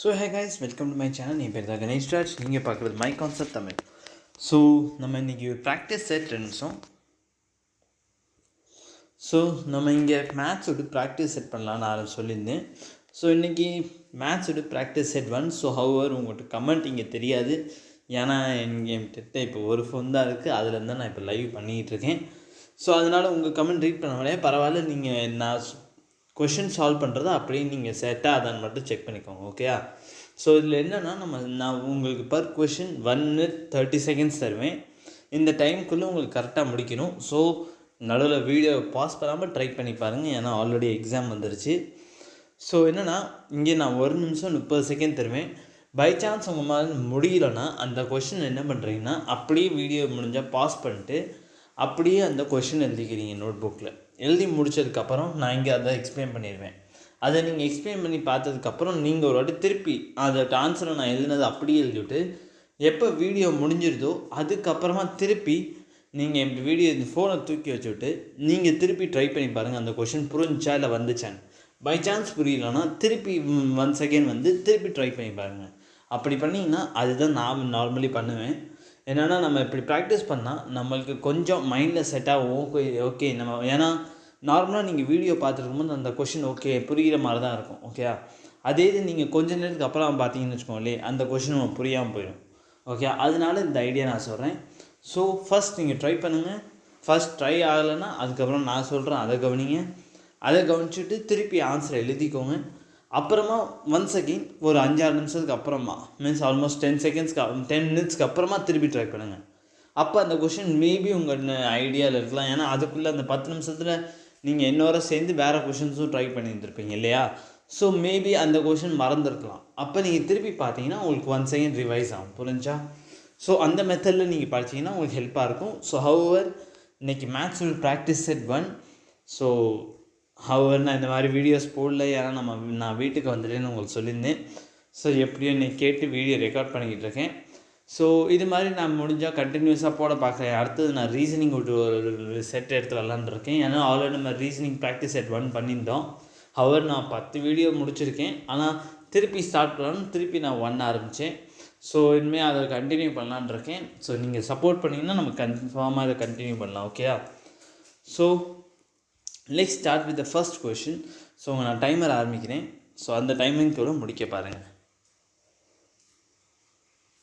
So hey guys, welcome to my channel. என் பேர் தான் கணேஷ் ராஜ். நீங்கள் பார்க்குறது மை கான்செப்ட் தமிழ். ஸோ நம்ம இன்றைக்கி ப்ராக்டிஸ் செட் 2 நிமிஷம். ஸோ நம்ம இங்கே மேத்ஸோட ப்ராக்டிஸ் செட் பண்ணலான்னு நான் சொல்லியிருந்தேன். ஸோ இன்றைக்கி மேத்ஸோட ப்ராக்டிஸ் செட் 1. ஸோ ஹவர் உங்கள்கிட்ட கமெண்ட் இங்கே தெரியாது, ஏன்னா என்கிட்ட இப்போ ஒரு ஃபோன் தான் இருக்குது, அதுலேருந்து தான் நான் இப்போ லைவ் பண்ணிகிட்ருக்கேன். ஸோ அதனால் உங்கள் கமெண்ட் ரீட் பண்ண பரவாயில்ல, நீங்கள் நான் கொஷின் சால்வ் பண்ணுறதை அப்படியே நீங்கள் செட்டாக அதான் மட்டும் செக் பண்ணிக்கோங்க, ஓகேயா? ஸோ இதில் என்னென்னா, நான் உங்களுக்கு பர் கொஷின் 1 minute 30 seconds தருவேன். இந்த டைமுக்குள்ளே உங்களுக்கு கரெக்டாக முடிக்கணும். ஸோ நடுவில் வீடியோ பாஸ் பண்ணாமல் ட்ரை பண்ணி பாருங்கள், ஏன்னா ஆல்ரெடி எக்ஸாம் வந்துருச்சு. ஸோ என்னென்னா, இங்கே நான் 1 நிமிஷம் 30 செகண்ட் தருவேன். பை சான்ஸ் உங்கள் மாதிரி முடியலன்னா அந்த கொஷின் என்ன பண்ணுறீங்கன்னா, அப்படியே வீடியோ முடிஞ்சால் பாஸ் பண்ணிட்டு அப்படியே அந்த கொஷின் எழுதிக்கிறீங்க நோட் புக்கில். எழுதி முடித்ததுக்கப்புறம் நான் இங்கே அதை எக்ஸ்பிளைன் பண்ணிடுவேன். அதை நீங்கள் எக்ஸ்பிளைன் பண்ணி பார்த்ததுக்கப்புறம் நீங்கள் ஒரு வாட்டி திருப்பி அதோட ஆன்சரை நான் எழுதினது அப்படியே எழுதிவிட்டு, எப்போ வீடியோ முடிஞ்சிருதோ அதுக்கப்புறமா திருப்பி நீங்கள் இப்படி வீடியோ இந்த ஃபோனை தூக்கி வச்சுவிட்டு நீங்கள் திருப்பி ட்ரை பண்ணி பாருங்கள், அந்த கொஷின் புரிஞ்சா இல்லை வந்துச்சான்னு. பை சான்ஸ் புரியலன்னா திருப்பி 1 செகண்ட் வந்து திருப்பி ட்ரை பண்ணி பாருங்கள். அப்படி பண்ணிங்கன்னா அதுதான் நான் நார்மலி பண்ணுவேன். என்னென்னா, நம்ம இப்படி ப்ராக்டிஸ் பண்ணால் நம்மளுக்கு கொஞ்சம் மைண்டில் செட் ஆகும். ஓகே நம்ம, ஏன்னா நார்மலாக நீங்கள் வீடியோ பார்த்துருக்கும்போது அந்த கொஷின் ஓகே புரிகிற மாதிரி தான் இருக்கும், ஓகே. அதே இது நீங்கள் கொஞ்ச நேரத்துக்கு அப்புறம் பார்த்தீங்கன்னு வச்சுக்கோங்களேன், அந்த கொஷின் நம்ம புரியாமல் போயிடும், ஓகே. அதனால இந்த ஐடியா நான் சொல்கிறேன். ஸோ ஃபஸ்ட் நீங்கள் ட்ரை பண்ணுங்கள். ஃபஸ்ட் ட்ரை ஆகலைன்னா அதுக்கப்புறம் நான் சொல்கிறேன், அதை கவனிங்க. அதை கவனிச்சுட்டு திருப்பி ஆன்சரை எழுதிக்கோங்க. அப்புறமா ஒன்ஸ் அகெயின் ஒரு 5-6 நிமிஷத்துக்கு அப்புறமா, மீன்ஸ் ஆல்மோஸ்ட் 10 minutesக்கு அப்புறமா திருப்பி ட்ரை பண்ணுங்கள். அப்போ அந்த கொஷின் மேபி உங்கள் ஐடியாவில் இருக்கலாம், ஏன்னா அதுக்குள்ளே அந்த 10 நிமிஷத்தில் நீங்கள் இன்னொரு சேர்ந்து வேறு கொஷின்ஸும் ட்ரை பண்ணியிருந்துருப்பீங்க இல்லையா? ஸோ மேபி அந்த கொஷின் மறந்துருக்கலாம். அப்போ நீங்கள் திருப்பி பார்த்தீங்கன்னா உங்களுக்கு 1 செகண்ட் ரிவைஸ் ஆகும், புரிஞ்சா? ஸோ அந்த மெத்தடில் நீங்கள் படிச்சிங்கன்னா உங்களுக்கு ஹெல்ப்பாக இருக்கும். ஸோ ஹவர் இன்றைக்கி maths practice set 1. So hour நான் இந்த மாதிரி வீடியோஸ் போடல, ஏன்னா நான் வீட்டுக்கு வந்துட்டேன்னு உங்களுக்கு சொல்லியிருந்தேன். ஸோ எப்படியோ இன்றைக்கி கேட்டு வீடியோ ரெக்கார்ட் பண்ணிக்கிட்டு இருக்கேன். ஸோ இது மாதிரி நான் முடிஞ்சால் கண்டினியூஸாக போட பார்க்குறேன். அடுத்தது நான் ரீசனிங் ஒரு செட் எடுத்து வரலான்ருக்கேன், ஏன்னா ஆல்ரெடி நம்ம ரீசனிங் ப்ராக்டிஸ் செட் 1 பண்ணியிருந்தோம். ஹவர் நான் 10 வீடியோ முடிச்சிருக்கேன், ஆனால் திருப்பி ஸ்டார்ட் பண்ணலான்னு திருப்பி நான் 1 ஆரம்பித்தேன். ஸோ இனிமேல் அதை கண்டினியூ பண்ணலான் இருக்கேன். ஸோ நீங்கள் சப்போர்ட் பண்ணிங்கன்னா நம்ம கன்ஃபார்மாக அதை கண்டினியூ பண்ணலாம், ஓகேயா? So let's start with the first question. So நான் டைமர் ஆரம்பிக்கிறேன். ஸோ அந்த டைமிங்கோட முடிக்க பாருங்கள்.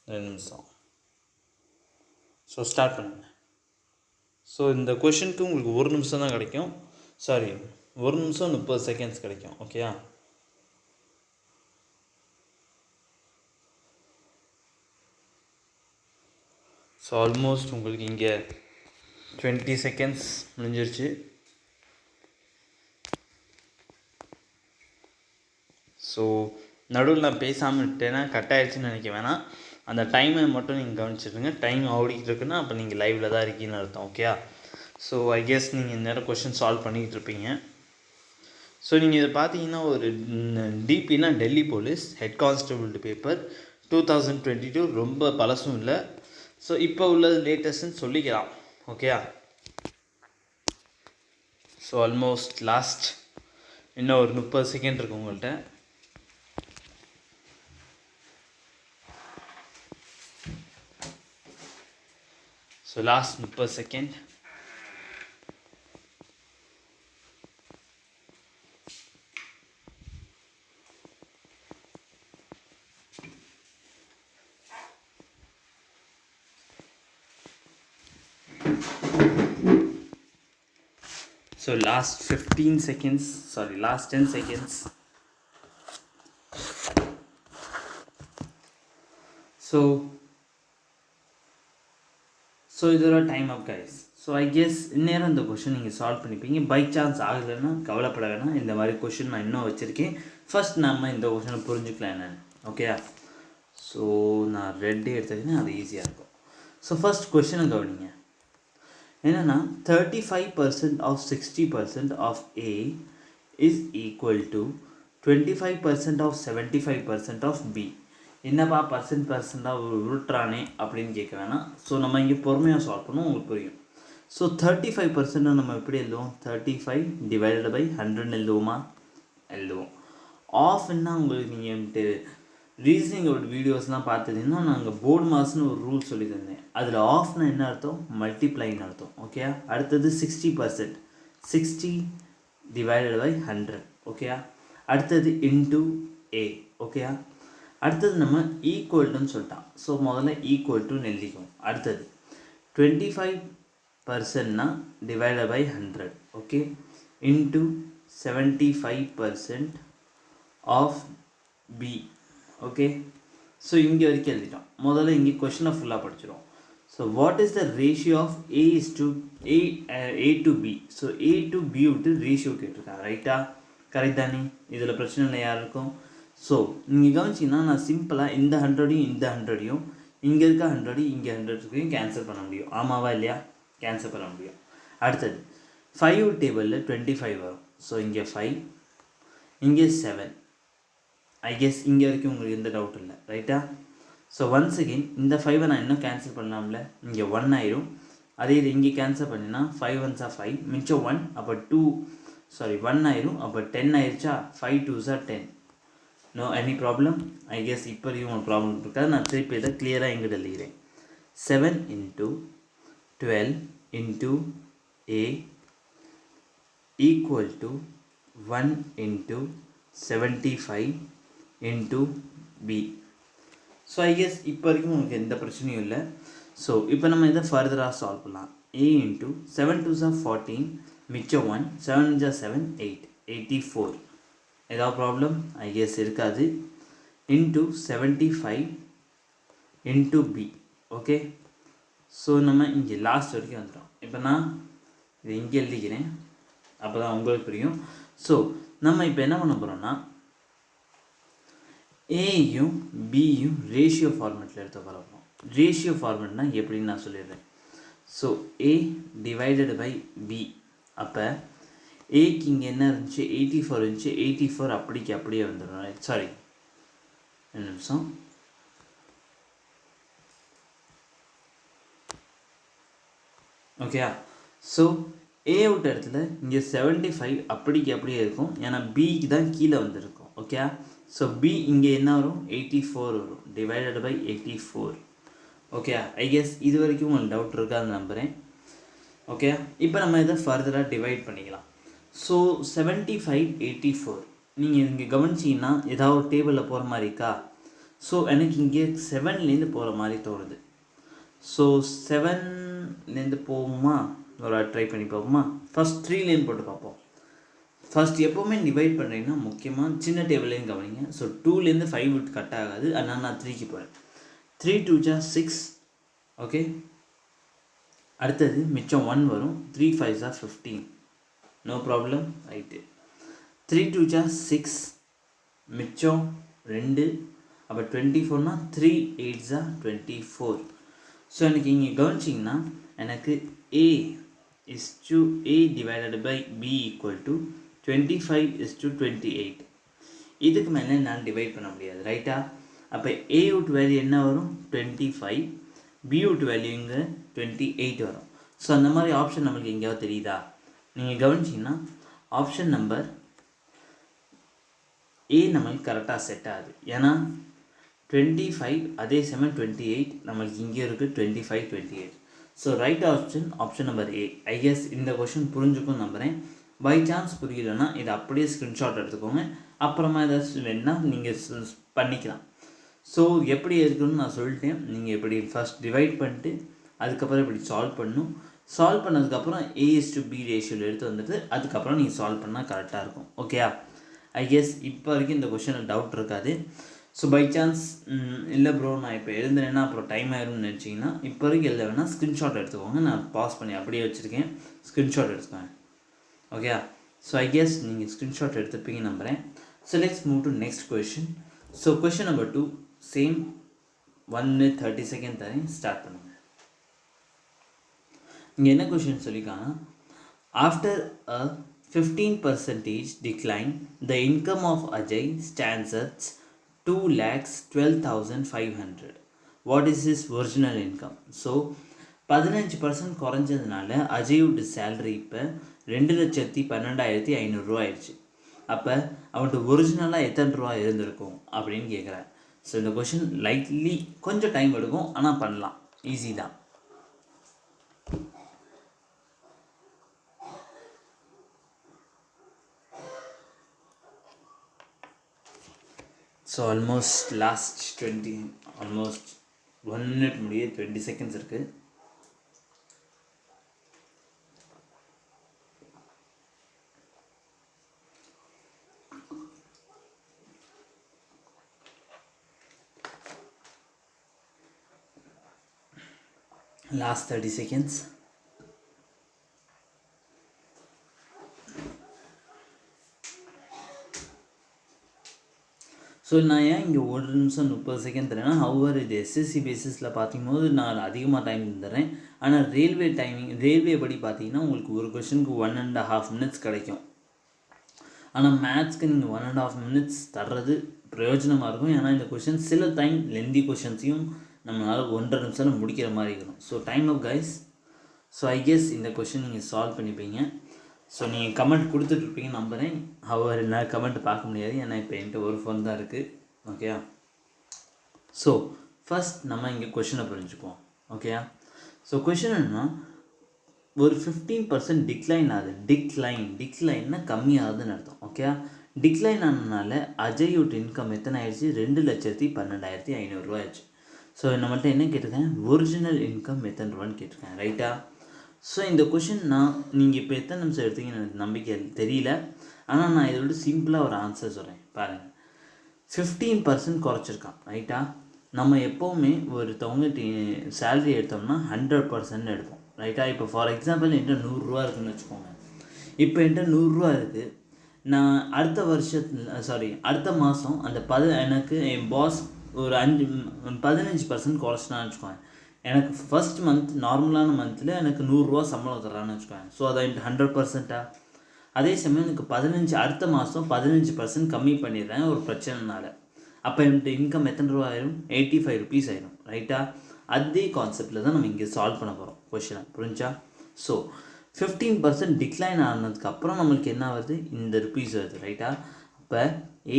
2 நிமிஷம். ஸோ ஸ்டார்ட் பண்ணுங்கள். ஸோ இந்த கொஷினுக்கு உங்களுக்கு 1 நிமிஷம் தான் கிடைக்கும். சாரி, 1 நிமிஷம் 30 செகண்ட்ஸ் கிடைக்கும், ஓகேயா? ஸோ ஆல்மோஸ்ட் உங்களுக்கு இங்கே 20 செகண்ட்ஸ் முடிஞ்சிருச்சு. ஸோ நடுவில் நான் பேசாமல் விட்டேன்னா கட் ஆகிடுச்சின்னு நினைக்க வேணாம். அந்த டைமை மட்டும் நீங்கள் கவனிச்சிடுங்க. டைம் ஓடிக்கிட்டு இருக்குன்னா அப்போ நீங்கள் லைவில் தான் இருக்கீங்கன்னு அர்த்தம், ஓகே. ஸோ ஐ கெஸ் நீங்கள் இந்த நேரம் கொஷின் சால்வ் பண்ணிக்கிட்டு இருப்பீங்க. ஸோ நீங்கள் இதை பார்த்தீங்கன்னா, ஒரு டிபின்னா Delhi police head constable paper 2022, ரொம்ப பழசும் இல்லை. ஸோ இப்போ உள்ளது லேட்டஸ்ட்னு சொல்லிக்கலாம், ஓகே. ஸோ ஆல்மோஸ்ட் லாஸ்ட் இன்னும் ஒரு 30 செகண்ட் இருக்குது உங்கள்கிட்ட. So last 30 second. So last 15 seconds, sorry, last 10 seconds. So இதோட time up guys. So I guess இந்நேரம் இந்த கொஷின் நீங்கள் சால்வ் பண்ணிப்பீங்க. பை சான்ஸ் ஆகலைன்னா கவலைப்பட வேணாம், இந்த மாதிரி கொஷின் நான் இன்னும் வச்சுருக்கேன். ஃபஸ்ட் நம்ம இந்த கொஷினை புரிஞ்சுக்கலாம் என்னென்னு, ஓகேயா? ஸோ நான் ரெட்டே எடுத்துக்கிட்டேன், அது ஈஸியாக இருக்கும். ஸோ ஃபஸ்ட் கொஷினை கவனிங்க. என்னென்னா, 35% of 60% of A is equal to 25% of 75% of B. என்னப்பா பர்சன்டாக உருட்டுறானே அப்படின்னு கேட்க வேணாம். ஸோ நம்ம இங்கே பொறுமையாக சால்வ் பண்ணோம், உங்களுக்கு புரியும். ஸோ 35% நம்ம எப்படி எழுதுவோம்? 35 டிவைடட் பை 100 எழுதுவோமா? எழுதுவோம். ஆஃப்னா உங்களுக்கு நீங்கள் ரீசனிங்கோட வீடியோஸ்லாம் பார்த்துட்டிங்கன்னா நாங்கள் போர்டு மாஸ்னு ஒரு ரூல் சொல்லி தந்தேன். அதில் ஆஃப்னா என்ன அர்த்தம், மல்டிப்ளைன்னு அர்த்தம். ஓகே, அடுத்தது 60%, 60 டிவைடட் பை 100. ஓகே, அடுத்தது இன்டூ ஏ. ஓகே, அடுத்தது நம்ம ஈக்குவல்ட்டுன்னு சொல்லிட்டான். ஸோ முதல்ல ஈக்குவல் டுன்னு எழுதிக்கும். அடுத்தது 25%னா divided by 100. Okay, into 75% of B. Okay, so இங்கே வரைக்கும் எழுதிட்டோம். முதல்ல இங்கே கொஷினை ஃபுல்லாக படிச்சிடும். So what is the ratio of A to B? So A to B விட்டு ரேஷியோ கேட்டிருக்காங்க. ரைட்டா? கரெக்ட் தானே? இதில் பிரச்சனை இல்லை யாருக்கும். ஸோ நீங்கள் கவனிச்சிங்கன்னா நான் சிம்பிளாக இந்த 100ஐயும் இந்த 100ஐயும் இங்கே இருக்க 100 இங்கே 100 கேன்சல் பண்ண முடியும். ஆமாவா இல்லையா? கேன்சல் பண்ண முடியும். அடுத்தது 5 டேபிளில் 25 வரும். ஸோ இங்கே 5, இங்கே 7. ஐ கெஸ் இங்கே வரைக்கும் உங்களுக்கு எந்த டவுட் இல்லை. ரைட்டா? ஸோ ஒன்ஸ் அகெயின் இந்த 5 நான் இன்னும் கேன்சல் பண்ணலாம்ல. இங்கே 1 ஆயிரும். அதே இது இங்கே கேன்சல் பண்ணினா 5 1s are 5, மிச்சம் 1. அப்போ 1 ஆயிரும். அப்போ 10 ஆயிடுச்சா? 5 2s are 10. No any problem? I guess இப்போ வரைக்கும் ஒரு ப்ராப்ளம் இருக்காது. நான் திருப்பி இதை கிளியராக எங்கிட்ட எழுதிக்கிறேன். 7 into 12 into A equal to 1 into 75 into B. So I guess இப்போ வரைக்கும் உங்களுக்கு எந்த பிரச்சனையும் இல்லை. ஸோ இப்போ நம்ம இதை ஃபர்தராக சால்வ் பண்ணலாம். A into 7 2s are 14, மிச்சம் 1, 7 1s are 7, 8, 84. ஏதாவது ப்ராப்ளம்? ஐ கெஸ் இருக்காது. Into 75 into B. Okay, so நம்ம இங்கே லாஸ்ட் வரைக்கும் வந்துடும். இப்போ நான் இதை இங்கே எழுதிக்கிறேன், அப்போ தான் உங்களுக்கு புரியும். ஸோ நம்ம இப்போ என்ன பண்ண போகிறோம்னா ஏயும் பியும் ரேஷியோ ஃபார்மேட்டில் எடுத்து போகிறோம். ரேஷியோ ஃபார்மேட்னா எப்படின்னு நான் சொல்லிடுறேன். So A divided by B. அப்போ ஏக்கு இங்கே என்ன இருந்துச்சு? 84 இருந்துச்சு. 84 அப்படியே வந்துடும். சாரி, 2 நிமிஷம். ஓகேயா? ஸோ ஏ விட்ட இடத்துல இங்கே 75 அப்படியே இருக்கும். ஏன்னா பிக்கு தான் கீழே வந்திருக்கும். ஓகே, ஸோ பி இங்கே என்ன வரும்? 84 வரும், divided by 84. Okay, I guess இது வரைக்கும் உங்களுக்கு டவுட் இருக்காதுன்னு நம்புகிறேன். ஓகே, இப்போ நம்ம இதை ஃபர்தராக டிவைட் பண்ணிக்கலாம். ஸோ 75 84 நீங்கள் இங்கே கவனிச்சிங்கன்னா ஏதாவது ஒரு டேபிளில் போகிற மாதிரி இருக்கா? ஸோ எனக்கு இங்கே 7லேருந்து போகிற மாதிரி தோணுது. ஸோ 7லேருந்து போகுமா? ஒரு ட்ரை பண்ணி பார்ப்போமா? ஃபஸ்ட் 3லேருந்து போட்டு பார்ப்போம். ஃபஸ்ட் எப்போவுமே டிவைட் பண்ணுறீங்கன்னா முக்கியமாக சின்ன டேபிள்லேருந்து கவனிங்க. ஸோ 2லேருந்து 5 விட்டு கட் ஆகாது. அதனால் நான் 3க்கு போகிறேன். 3 2s are 6. ஓகே, அடுத்தது மிச்சம் 1 வரும். 3 5s are 15. No problem. Right. 3 2s are 6, மிச்சம் 2. அப்போ 24னா 3 8s are 24. ஸோ எனக்கு இங்கே கவனிச்சிங்கன்னா எனக்கு A divided by B equal to 25:28. இதுக்கு மேலே நான் டிவைட் பண்ண முடியாது. ரைட்டா? அப்போ A விட்டு வேல்யூ என்ன வரும்? 25. B விட்டு வேல்யூ இங்கே 28 வரும். ஸோ அந்த மாதிரி ஆப்ஷன் நம்மளுக்கு எங்கேயாவது தெரியுதா? நீங்கள் கவனிச்சிங்கன்னா ஆப்ஷன் நம்பர் A நம்மளுக்கு கரெக்டாக செட் ஆகுது. ஏன்னா 25 அதே சமயம் 28 நம்மளுக்கு இங்கே இருக்குது 25 28. So right option number A. I guess இந்த கொஷின் புரிஞ்சுக்கும் நம்புகிறேன். பை சான்ஸ் புரியலன்னா இதை அப்படியே ஸ்க்ரீன்ஷாட் எடுத்துக்கோங்க. அப்புறமா ஏதாச்சும் வேணுன்னா நீங்கள் பண்ணிக்கலாம். ஸோ எப்படி இருக்குன்னு நான் சொல்லிட்டேன். நீங்கள் எப்படி ஃபஸ்ட் டிவைட் பண்ணிட்டு அதுக்கப்புறம் இப்படி சால்வ் பண்ணணும். சால்வ் பண்ணதுக்கப்புறம் A/B ரேஷியோவில் எடுத்து வந்துட்டு அதுக்கப்புறம் நீங்கள் சால்வ் பண்ணால் கரெக்டாக இருக்கும். ஓகேயா? ஐ கெஸ் இப்போ வரைக்கும் இந்த கொஷனில் டவுட் இருக்காது. ஸோ பை சான்ஸ் இல்லை ப்ரோ நான் இப்போ எழுதுனேன்னா அப்புறம் டைம் ஆயிரும்னு நினச்சிங்கன்னா இப்போ வரைக்கும் எழுத வேணால் ஸ்க்ரீன்ஷாட் எடுத்துக்கோங்க. நான் பாஸ் பண்ணி அப்படியே வச்சுருக்கேன், ஸ்க்ரீன்ஷாட் எடுத்துக்கோங்க. ஓகேயா? ஸோ ஐ கெஸ் நீங்கள் ஸ்க்ரீன்ஷாட் எடுத்துப்பீங்கன்னு நம்புகிறேன். So let's move to next question. So question number 2 same 1 minute 30 second தரேன், ஸ்டார்ட் பண்ணுங்கள். இங்கே என்ன கொஷின் சொல்லியிருக்காங்கன்னா, after a 15% decline, the income of Ajay stands at 2,12,500. What is his original income? So 15% குறைஞ்சதுனால அஜயோட salary இப்போ 2,12,500 ஆயிடுச்சு. அப்போ அவன்கிட்ட ஒரிஜினலாக எத்தனை ரூபா இருந்திருக்கும் அப்படின்னு கேட்குறேன். ஸோ இந்த கொஷின் லைட்லி கொஞ்சம் டைம் எடுக்கும், ஆனால் பண்ணலாம், ஈஸி தான். ஸோ ஆல்மோஸ்ட் லாஸ்ட் 1 minute முடிய 20 seconds இருக்குது. Last 30 seconds. ஸோ நான் ஏன் இங்கே 1 நிமிஷம் 30 செகண்ட் தரேன்னா, ஹவர் இது எஸ்எஸ்சி பேசிஸில் பார்க்கும்போது நான் அதிகமாக டைம் தரேன். ஆனால் ரயில்வே படி பார்த்தீங்கன்னா உங்களுக்கு ஒரு கொஷனுக்கு 1.5 minutes கிடைக்கும். ஆனால் மேத்ஸ்க்கு நீங்கள் 1.5 minutes தர்றது பிரயோஜனமாக இருக்கும். ஏன்னா இந்த கொஷின் சில டைம் லென்தி கொஷின்ஸையும் நம்மளால் 1.5 நிமிஷத்தில் முடிக்கிற மாதிரி இருக்கும். So time up guys. So I guess இந்த கொஷின் நீங்கள் சால்வ் பண்ணிப்பீங்க. ஸோ நீங்கள் கமெண்ட் கொடுத்துட்ருப்பீங்க நம்புகிறேன். ஹவர் என்ன கமெண்ட் பார்க்க முடியாது, ஏன்னா இப்போ என்கிட்ட ஒரு ஃபோன் தான் இருக்குது. ஓகேயா? ஸோ ஃபஸ்ட் நம்ம இங்கே கொஷினை புரிஞ்சுக்குவோம். ஓகேயா? ஸோ கொஷின் என்னன்னா, ஒரு 15% டிக்ளைன் ஆகுது. டிக்ளைன்னா கம்மியாகுதுன்னு அர்த்தம். ஓகே? டிக்ளைன் ஆனதுனால அஜயோட இன்கம் எத்தனை ஆயிடுச்சு? 2,12,500 ஆயிடுச்சு. ஸோ நம்மள்ட்ட என்ன கேட்டிருக்கேன்? ஒரிஜினல் இன்கம் எத்தனை ரூபான்னு கேட்டிருக்கேன். ரைட்டா? ஸோ இந்த கொஷின் நீங்கள் இப்போ எத்தனை நிமிஷம் எடுத்தீங்கன்னு எனக்கு நம்பிக்கை தெரியல. ஆனால் நான் இதோட சிம்பிளாக ஒரு ஆன்சர் சொல்கிறேன் பாருங்கள். 15% குறைச்சிருக்கான். ரைட்டா? நம்ம எப்போவுமே ஒருத்தவங்க சேலரி எடுத்தோம்னா 100% எடுப்போம். ரைட்டா? இப்போ ஃபார் எக்ஸாம்பிள் என்கிட்ட 100 ரூபா இருக்குதுன்னு வச்சுக்கோங்க. இப்போ என்கிட்ட 100 ரூபா இருக்குது. நான் அடுத்த மாதம் எனக்கு என் பாஸ் ஒரு 15% குறைச்சினான்னு வச்சுக்கோங்க. எனக்கு ஃபஸ்ட் மந்த் நார்மலான மந்தில் எனக்கு 100 ரூபா சம்பளம் தர்றான்னு வச்சுக்கோங்க. ஸோ அதை 100%. அதே சமயம் எனக்கு அடுத்த மாதம் 15% கம்மி பண்ணிடுறேன் ஒரு பிரச்சனைனால. அப்போ என்கிட்ட இன்கம் எத்தனை ரூபா ஆயிரும்? 85 rupees ஆயிரும். ரைட்டா? அதே கான்செப்டில் தான் நம்ம இங்கே சால்வ் பண்ண போகிறோம் கொஷினை. புரிஞ்சா? ஸோ 15% டிக்ளைன் ஆனதுக்கப்புறம் நம்மளுக்கு என்ன வருது? இந்த ருபீஸ் வருது. ரைட்டா? அப்போ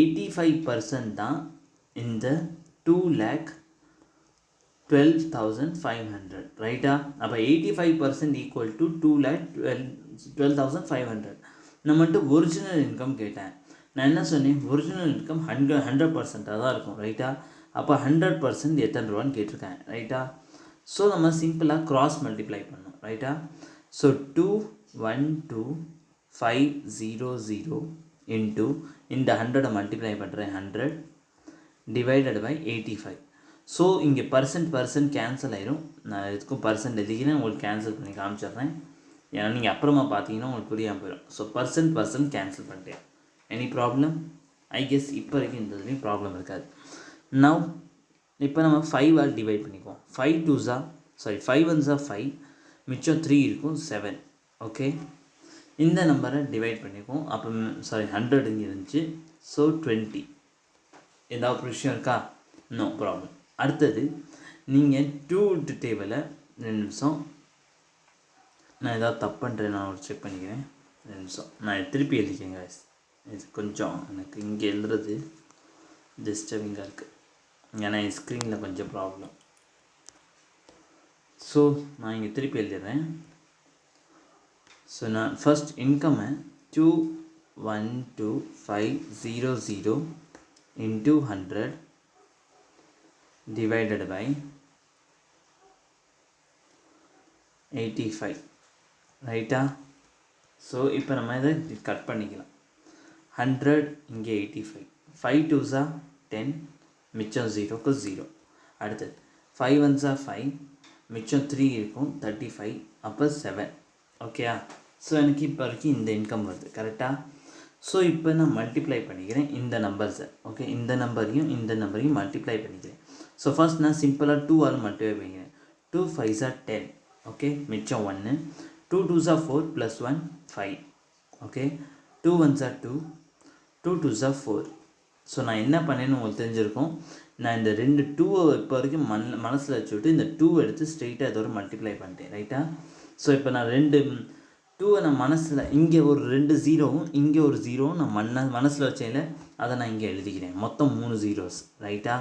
85% தான் இந்த 2,12,500. ரைட்டா? அப்போ 85% ஈக்குவல் டு 2,12,500. நம்மகிட்ட ஒரிஜினல் இன்கம் கேட்டேன். நான் என்ன சொன்னேன்? ஒரிஜினல் இன்கம் 100% தான் இருக்கும். ரைட்டா? அப்போ 100% எத்தனை ரூபான்னு கேட்டிருக்கேன். ரைட்டா? ஸோ நம்ம சிம்பிளாக கிராஸ் மல்டிப்ளை பண்ணோம். ரைட்டா? ஸோ 212,500 இன்ட்டு இந்த 100 மல்டிப்ளை பண்ணுறேன் 100 டிவைடட் பை 85. ஸோ இங்கே பர்சன்ட் கேன்சல் ஆயிரும். நான் எதுக்கும் பர்சன்ட் எழுதிக்கிறேன், உங்களுக்கு கேன்சல் பண்ணி காமிச்சிட்றேன். ஏன்னா நீங்கள் அப்புறமா பார்த்தீங்கன்னா உங்களுக்கு புரியாமல் போயிடும். ஸோ பர்சன்ட் கேன்சல் பண்ணிட்டேன். Any problem? ஐ கெஸ் இப்போ வரைக்கும் இந்த இதுலேயும் ப்ராப்ளம் இருக்காது. நவ் இப்போ நம்ம 5 டிவைட் பண்ணிக்குவோம். 5 1s 5, மிச்சம் 3 இருக்கும் 7. ஓகே? இந்த நம்பரை டிவைட் பண்ணிக்குவோம். அப்போ 100 இங்கே இருந்துச்சு. ஸோ 20. ஏதாவது விஷயம் இருக்கா? No problem. அடுத்தது நீங்கள் 2 டேபிளை 2 நிமிஷம். நான் ஏதாவது தப்பு பண்ணுறேன், நான் ஒரு செக் பண்ணிக்கிறேன். 2 நிமிஷம் நான் திருப்பி எழுதிக்கேங்க. இது கொஞ்சம் எனக்கு இங்கே எழுதுறது டிஸ்டர்பிங்காக இருக்குது, ஏன்னா என் ஸ்க்ரீனில் கொஞ்சம் ப்ராப்ளம். ஸோ நான் இங்கே திருப்பி எழுதிடுறேன். ஸோ நான் ஃபஸ்ட் இன்கம்மை 212,500 into 100 divided by 85. ரைட்டா? ஸோ இப்போ நம்ம இதை கட் பண்ணிக்கலாம். 100 இங்கே 85, 5 2s 10, மிச்சம் 0க்கு 0. அடுத்தது 5 1s 5, மிச்சம் 3 இருக்கும் 35, அப்போ 7. ஓகேயா? ஸோ எனக்கு இப்போ வரைக்கும் இந்த இன்கம் வருது. கரெக்டாக? ஸோ இப்போ நான் மல்டிப்ளை பண்ணிக்கிறேன் இந்த நம்பர்ஸை. ஓகே? இந்த நம்பரையும் மல்டிப்ளை பண்ணிக்கிறேன். ஸோ ஃபஸ்ட் நான் சிம்பிளாக 2 மல்டிப்ளை பண்ணிக்கிறேன். 2 5s 10. ஓகே? மிச்சம் 1. 2 2s 4 + 1 5. Okay? 2 1s 2, 2 2s 4. So நான் என்ன பண்ணேன்னு உங்களுக்கு தெரிஞ்சிருக்கும். நான் இந்த 2 2 இப்போ வரைக்கும் மனசில் வச்சுவிட்டு இந்த 2 எடுத்து ஸ்ட்ரெயிட்டாக இதோட மல்டிப்ளை பண்ணிட்டேன். ரைட்டா? ஸோ இப்போ நான் 2 2 நான் மனசில் இங்கே ஒரு 2 0வும் இங்கே ஒரு 0வும் நான் மனசில் வச்சேன்ல, அதை நான் இங்கே எழுதிக்கிறேன். மொத்தம் 3 zeros. ரைட்டா?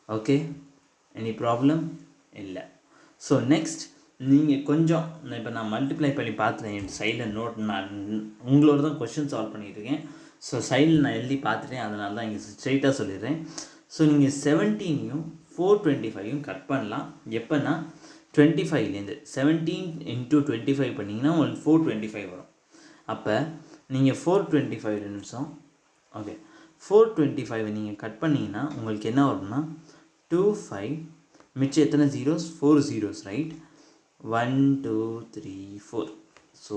ஓகே, எனி ப்ராப்ளம் இல்லை. ஸோ நெக்ஸ்ட் நீங்கள் கொஞ்சம் இப்போ நான் மல்டிப்ளை பண்ணி பார்த்துட்டேன். என் சைடில் நோட் நான் உங்களோட தான் கொஷின் சால்வ் பண்ணிகிட்ருக்கேன். ஸோ சைடில் நான் எழுதி பார்த்துட்டேன், அதனால தான் இங்கே ஸ்ட்ரெயிட்டாக சொல்லிடுறேன். ஸோ நீங்கள் 17யும் 425யும் கட் பண்ணலாம். எப்போன்னா 25லேருந்து 17 × 25 பண்ணிங்கன்னா உங்களுக்கு 425 வரும். அப்போ நீங்கள் 425 நிமிஷம் ஓகே 425 நீங்கள் கட் பண்ணிங்கன்னா உங்களுக்கு என்ன வரும்னா 25 மிச்சம் எத்தனை ஜீரோஸ் 4 ஜீரோஸ் ரைட் 1 2 3 4. ஸோ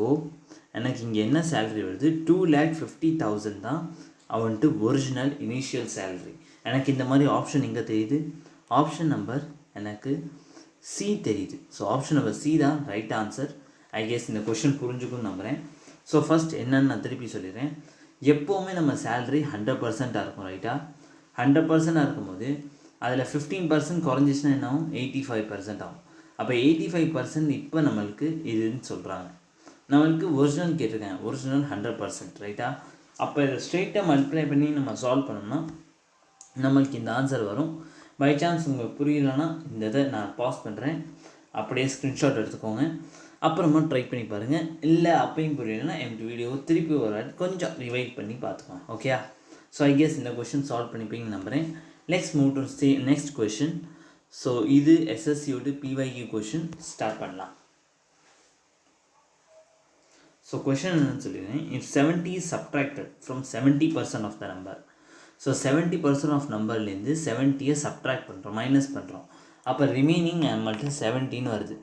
எனக்கு இங்கே என்ன சேலரி வருது 2,50,000 தான் அவன்ட்டு ஒரிஜினல் இனிஷியல் சேலரி. எனக்கு இந்த மாதிரி ஆப்ஷன் எங்கே தெரியுது, ஆப்ஷன் நம்பர் எனக்கு சி தெரியுது. ஸோ ஆப்ஷன் நம்பர் சி தான் ரைட் ஆன்சர். ஐ கெஸ் இந்த கொஷின் புரிஞ்சுக்குன்னு நம்புகிறேன். ஸோ ஃபஸ்ட் என்னன்னு நான் திருப்பி சொல்லிடுறேன். எப்போவுமே நம்ம சேலரி 100% இருக்கும் ரைட்டா. 100% இருக்கும்போது அதில் 15% குறைஞ்சிச்சுன்னா என்ன ஆகும், 85% ஆகும். அப்போ 85% இப்போ நம்மளுக்கு இதுன்னு சொல்கிறாங்க. நம்மளுக்கு ஒரிஜினல் கேட்டிருக்கேன், ஒரிஜினல் 100% ரைட்டா. அப்போ இதை ஸ்ட்ரெயிட்டாக மல்டிப்ளை பண்ணி நம்ம சால்வ் பண்ணோம்னா நம்மளுக்கு இந்த ஆன்சர் வரும். பை சான்ஸ் உங்களுக்கு புரியலன்னா இந்த இதை நான் பாஸ் பண்ணுறேன், அப்படியே ஸ்க்ரீன்ஷாட் எடுத்துக்கோங்க, அப்புறமா ட்ரை பண்ணி பாருங்கள். இல்லை அப்பையும் புரியலைன்னா என் வீடியோவை திருப்பி ஒரு கொஞ்சம் ரிவைட் பண்ணி பார்த்துக்கோங்க. ஓகேயா. ஸோ ஐ கெஸ் இந்த கொஷின் சால்வ் பண்ணிப்பீங்கன்னு நம்புகிறேன். Next move to next question. So இது எஸ்எஸ்சியோட பிஒய்க்யூ கொஷின் ஸ்டார்ட் பண்ணலாம். ஸோ கொஷின் என்னன்னு சொல்லிடுறேன். If 70 is subtracted from 70% of the number. So 70% of நம்பர்லேருந்து 70யை சப்ட்ராக்ட் பண்ணுறோம், மைனஸ் பண்ணுறோம். அப்போ ரிமைனிங் நம்மள்ட்ட 17 வருது.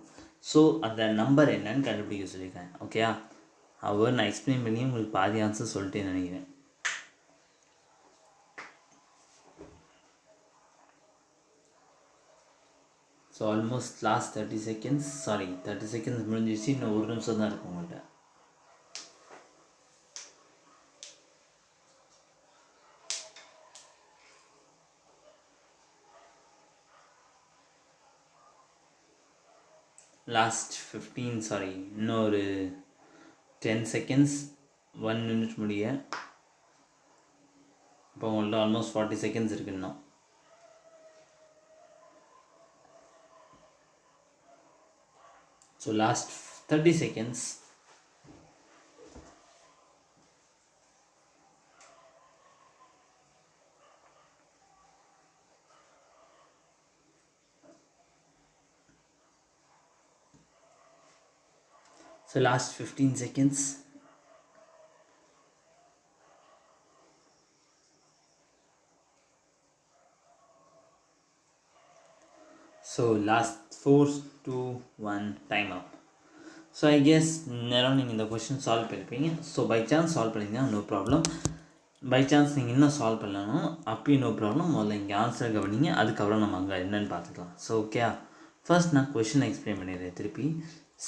ஸோ அந்த நம்பர் என்னன்னு கண்டுபிடிக்க சொல்லியிருக்கேன். ஓகேயா. அவர் நான் எக்ஸ்பிளைன் பண்ணி உங்களுக்கு பாதி ஆன்சர் சொல்லிட்டேன்னு நினைக்கிறேன். So almost last 30 seconds, sorry 30 seconds முடிஞ்சிச்சு. இன்னும் ஒரு நிமிஷம் தான் இருக்கும் உங்கள்கிட்ட. லாஸ்ட் 15 சாரி இன்னொரு 10 செகண்ட்ஸ், 1 minute முடிய. இப்போ உங்கள்ட்ட ஆல்மோஸ்ட் 40 செகண்ட்ஸ் இருக்கு இன்னும். So last 30 seconds. So last 15 seconds. So last 4 2 1 time out. So I guess நேரம் நீங்கள் இந்த கொஷின் சால்வ் பண்ணியிருப்பீங்க. ஸோ பை சான்ஸ் சால்வ் பண்ணிங்கன்னா நோ ப்ராப்ளம். பை சான்ஸ் நீங்கள் இன்னும் சால்வ் பண்ணலன்னா அப்பயும் நோ ப்ராப்ளம். முதல்ல இங்கே ஆன்சர் கவனிங்க, அதுக்கப்புறம் நம்ம அங்கே என்னென்னு பார்த்துக்கலாம். ஸோ ஓகே, ஃபர்ஸ்ட் நான் கொஷினை எக்ஸ்பிளைன் பண்ணிடுறேன் திருப்பி.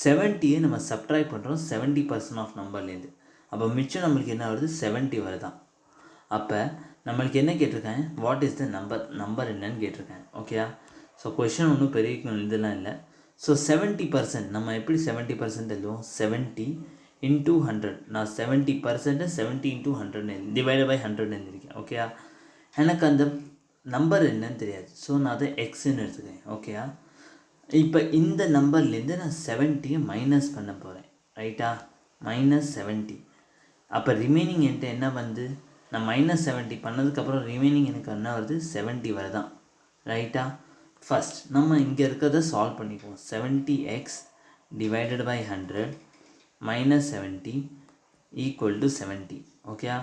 70யை நம்ம சப்ட்ராக்ட் பண்ணுறோம் 70% ஆஃப் நம்பர்லேருந்து. அப்போ மிச்சம் நம்மளுக்கு என்ன வருது, 70 வருதான். அப்போ நம்மளுக்கு என்ன கேட்டிருக்கேன், வாட் இஸ் த நம்பர் என்னன்னு கேட்டிருக்கேன். ஓகேயா. ஸோ கொஷின் ஒன்றும் பெரிய இதெல்லாம் இல்லை. ஸோ 70% நம்ம எப்படி 70% எழுதுவோம், 70 × 100. நான் 70% 70 × 100 டிவைடட் பை 100 எழுதியிருக்கேன். ஓகேயா. எனக்கு அந்த நம்பர் என்னன்னு தெரியாது, ஸோ நான் அதை எக்ஸ்ன்னு எடுத்துக்கிறேன். ஓகேயா. இப்போ இந்த நம்பர்லேருந்து நான் 70யை மைனஸ் பண்ண போகிறேன் ரைட்டா, -70. அப்போ ரிமைனிங் என்கிட்ட என்ன வந்து, நான் -70 பண்ணதுக்கப்புறம் ரிமைனிங் எனக்கு என்ன வருது, 70 வருதான் ரைட்டா. ஃபஸ்ட் நம்ம இங்கே இருக்கிறத சால்வ் பண்ணிக்குவோம். 70x divided by 100 -70 = 70. ஓகேயா.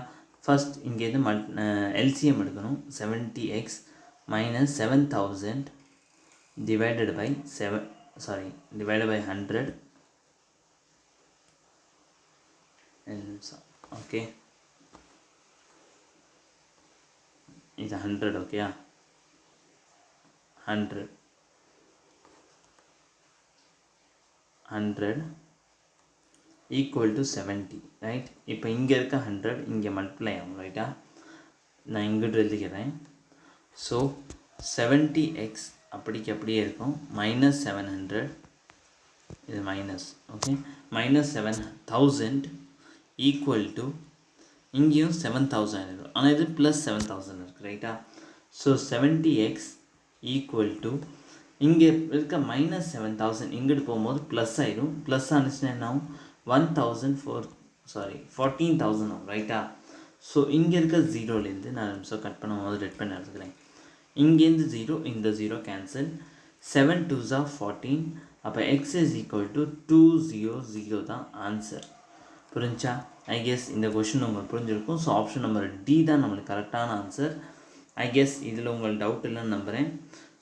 ஃபஸ்ட் இங்கேருந்து எல்சிஎம் எடுக்கணும். 70x - 7000 divided by 100. ஓகே, இது 100. ஓகேயா. 100 = 70 ரைட். இப்போ இங்கே இருக்க 100 இங்கே மல்டிப்ளை ஆகும் ரைட்டா. நான் இங்கிட்ட எழுதிக்கிறேன். ஸோ 70x அப்படியே இருக்கும், -700 இது மைனஸ். ஓகே, -7000 = இங்கேயும் 7000 இருக்கும், ஆனால் இது +7000 இருக்குது ரைட்டா. ஸோ 70x ஈக்குவல் டு இங்கே இருக்க -7,000 இங்கிட்டு போகும்போது ப்ளஸ் ஆகிடும். ப்ளஸ் ஆனிச்சுன்னா என்ன ஆகும்? 14,000 ஆகும், ரைட்டா? ஸோ இங்கே இருக்க ஜீரோலேருந்து நான் நிமிஷம் கட் பண்ணும்போது ரெட் பண்ண எடுத்துக்கிறேன். இங்கேருந்து 0, இந்த 0 கேன்சல். 7 2s are 14. அப்போ எக்ஸ் இஸ் ஈக்குவல் டு 200 தான் ஆன்சர். புரிஞ்சா? ஐ கெஸ் இந்த கொஷின் உங்களுக்கு புரிஞ்சிருக்கும். ஸோ ஆப்ஷன் நம்பர் டி தான் நம்மளுக்கு கரெக்டான ஆன்சர். ஐ கெஸ் இதில் உங்களுக்கு டவுட் இல்லைன்னு நம்புகிறேன்.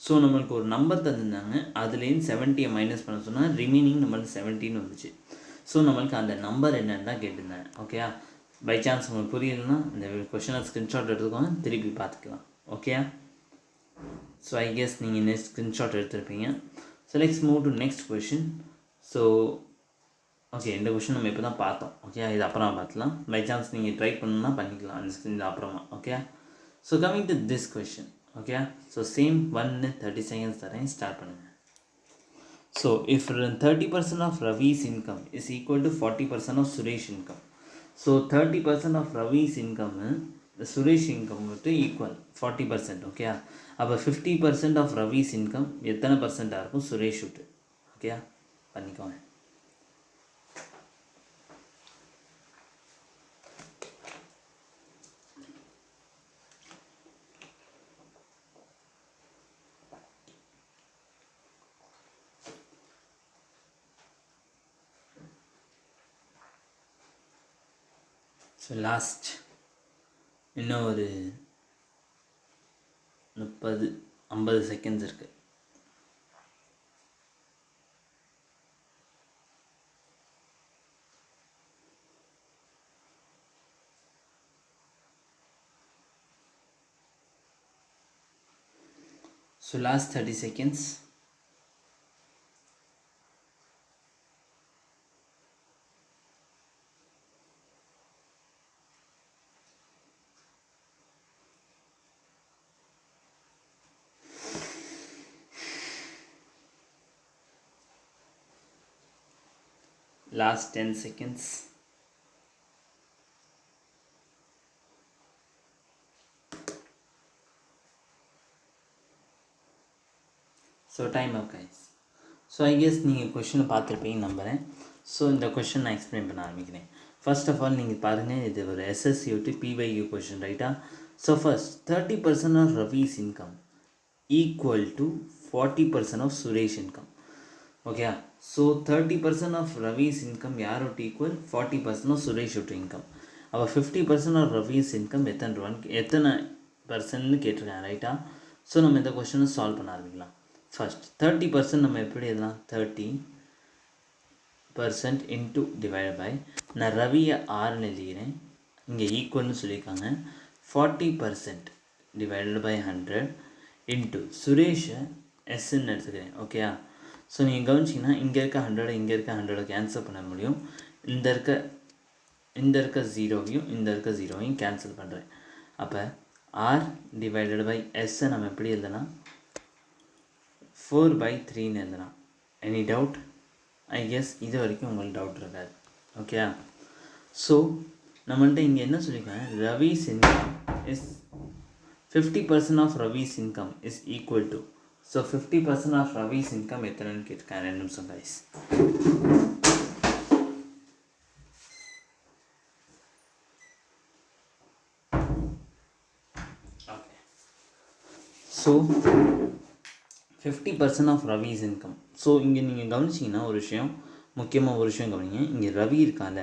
ஸோ நம்மளுக்கு ஒரு நம்பர் தந்துருந்தாங்க, அதுலேருந்து 70 மைனஸ் பண்ண சொன்னால் ரிமைனிங் நம்மளுக்கு 17 வந்துச்சு. ஸோ நம்மளுக்கு அந்த நம்பர் என்னன்னு தான் கேட்டிருந்தேன். ஓகேயா? பை சான்ஸ் உங்களுக்கு புரியலன்னா இந்த கொஷனை ஸ்க்ரீன்ஷாட் எடுத்துக்கோங்க, திருப்பி பார்த்துக்கலாம். ஓகேயா? ஸோ ஐ கெஸ் நீங்கள் நெக்ஸ்ட் ஸ்க்ரீன்ஷாட் எடுத்துருப்பீங்க. So let's move to next question. So okay, இந்த கொஷின் நம்ம இப்போ தான் பார்த்தோம். ஓகே, இது அப்புறம் பார்த்துலாம். பை சான்ஸ் நீங்கள் ட்ரை பண்ணணுன்னா பண்ணிக்கலாம் அந்த ஸ்க்ரீன் அப்புறமா. Okay, so coming to this question. Okay, so same 1:30 seconds தரேன், ஸ்டார்ட் பண்ணுங்கள். So if 30% of Ravi's income is equal to 40% of Suresh income. So 30% of Ravi's income Suresh income வந்துட்டு ஈக்குவல் 40%. ஓகே, அப்போ 50% ஆஃப் ரவிஸ் இன்கம் எத்தனை பர்சண்ட்டாக இருக்கும் சுரேஷ் விட்டு? ஓகே, பண்ணிக்கோங்க. ஸோ லாஸ்ட் இன்னும் ஒரு 30-50 செகண்ட்ஸ் இருக்குது. So last 30 seconds. Last 10 seconds. So time up guys. So I guess நீங்கள் கொஷினை பார்த்துருப்பீங்கன்னு நம்புகிறேன். ஸோ இந்த கொஷின் நான் எக்ஸ்பிளைன் பண்ண ஆரம்பிக்கிறேன். ஃபர்ஸ்ட் ஆஃப் ஆல் நீங்கள் பாருங்கள், இது ஒரு எஸ்எஸ்சி விட்டு பிஒய்யூ கொஷின், ரைட்டா? So first 30% of Ravi's income equal to 40% of Suresh income. Okay, so 30% of Ravi's income யார் விட்டு ஈக்குவல்? 40% ஆஃப் சுரேஷ் விட்டு இன்கம். அப்போ 50% ஆஃப் ரவிஸ் இன்கம் எத்தனை பர்சன்ட்னு கேட்டிருக்கேன், ரைட்டா? ஸோ நம்ம இந்த கொஷனை சால்வ் பண்ண ஆரம்பிக்கலாம். ஃபர்ஸ்ட் 30% நம்ம எப்படி எழுதலாம்? 30% இன்ட்டு டிவைட் பை, நான் ரவியை ஆர்னு எழுதிக்கிறேன், இங்கே ஈக்குவல்னு சொல்லியிருக்காங்க, 40% டிவைடட் பை 100 இன்ட்டு சுரேஷை எஸ்ன்னு எடுத்துக்கிறேன். ஓகே, ஸோ நீங்கள் கவனிச்சிங்கன்னா இங்கே இருக்க 100 இங்கே இருக்க 100 கேன்சல் பண்ண முடியும். இந்த இருக்க 0வையும் இந்த இருக்க 0வையும் கேன்சல் பண்ணுறேன். அப்போ ஆர் டிவைடட் பை எஸ்ஸை நம்ம எப்படி எழுதலாம்? 4/3ன்னு எழுதலாம். Any doubt? ஐ கெஸ் இது வரைக்கும் உங்களுக்கு டவுட் இருக்காது. ஓகே, ஸோ நம்மள்ட்ட இங்கே என்ன சொல்லியிருக்கேன்? Ravi's income is 50% of Ravi's income is equal to, so 50% of Ravi's income எத்தனைன்னு கேட்டிருக்கேன். 2 நிமிஷம் guys. Okay, so 50% of Ravi's income. So இங்கே நீங்கள் கவனிச்சிங்கன்னா ஒரு விஷயம், முக்கியமாக ஒரு விஷயம் கவனிங்க. இங்கே ரவி இருக்கால,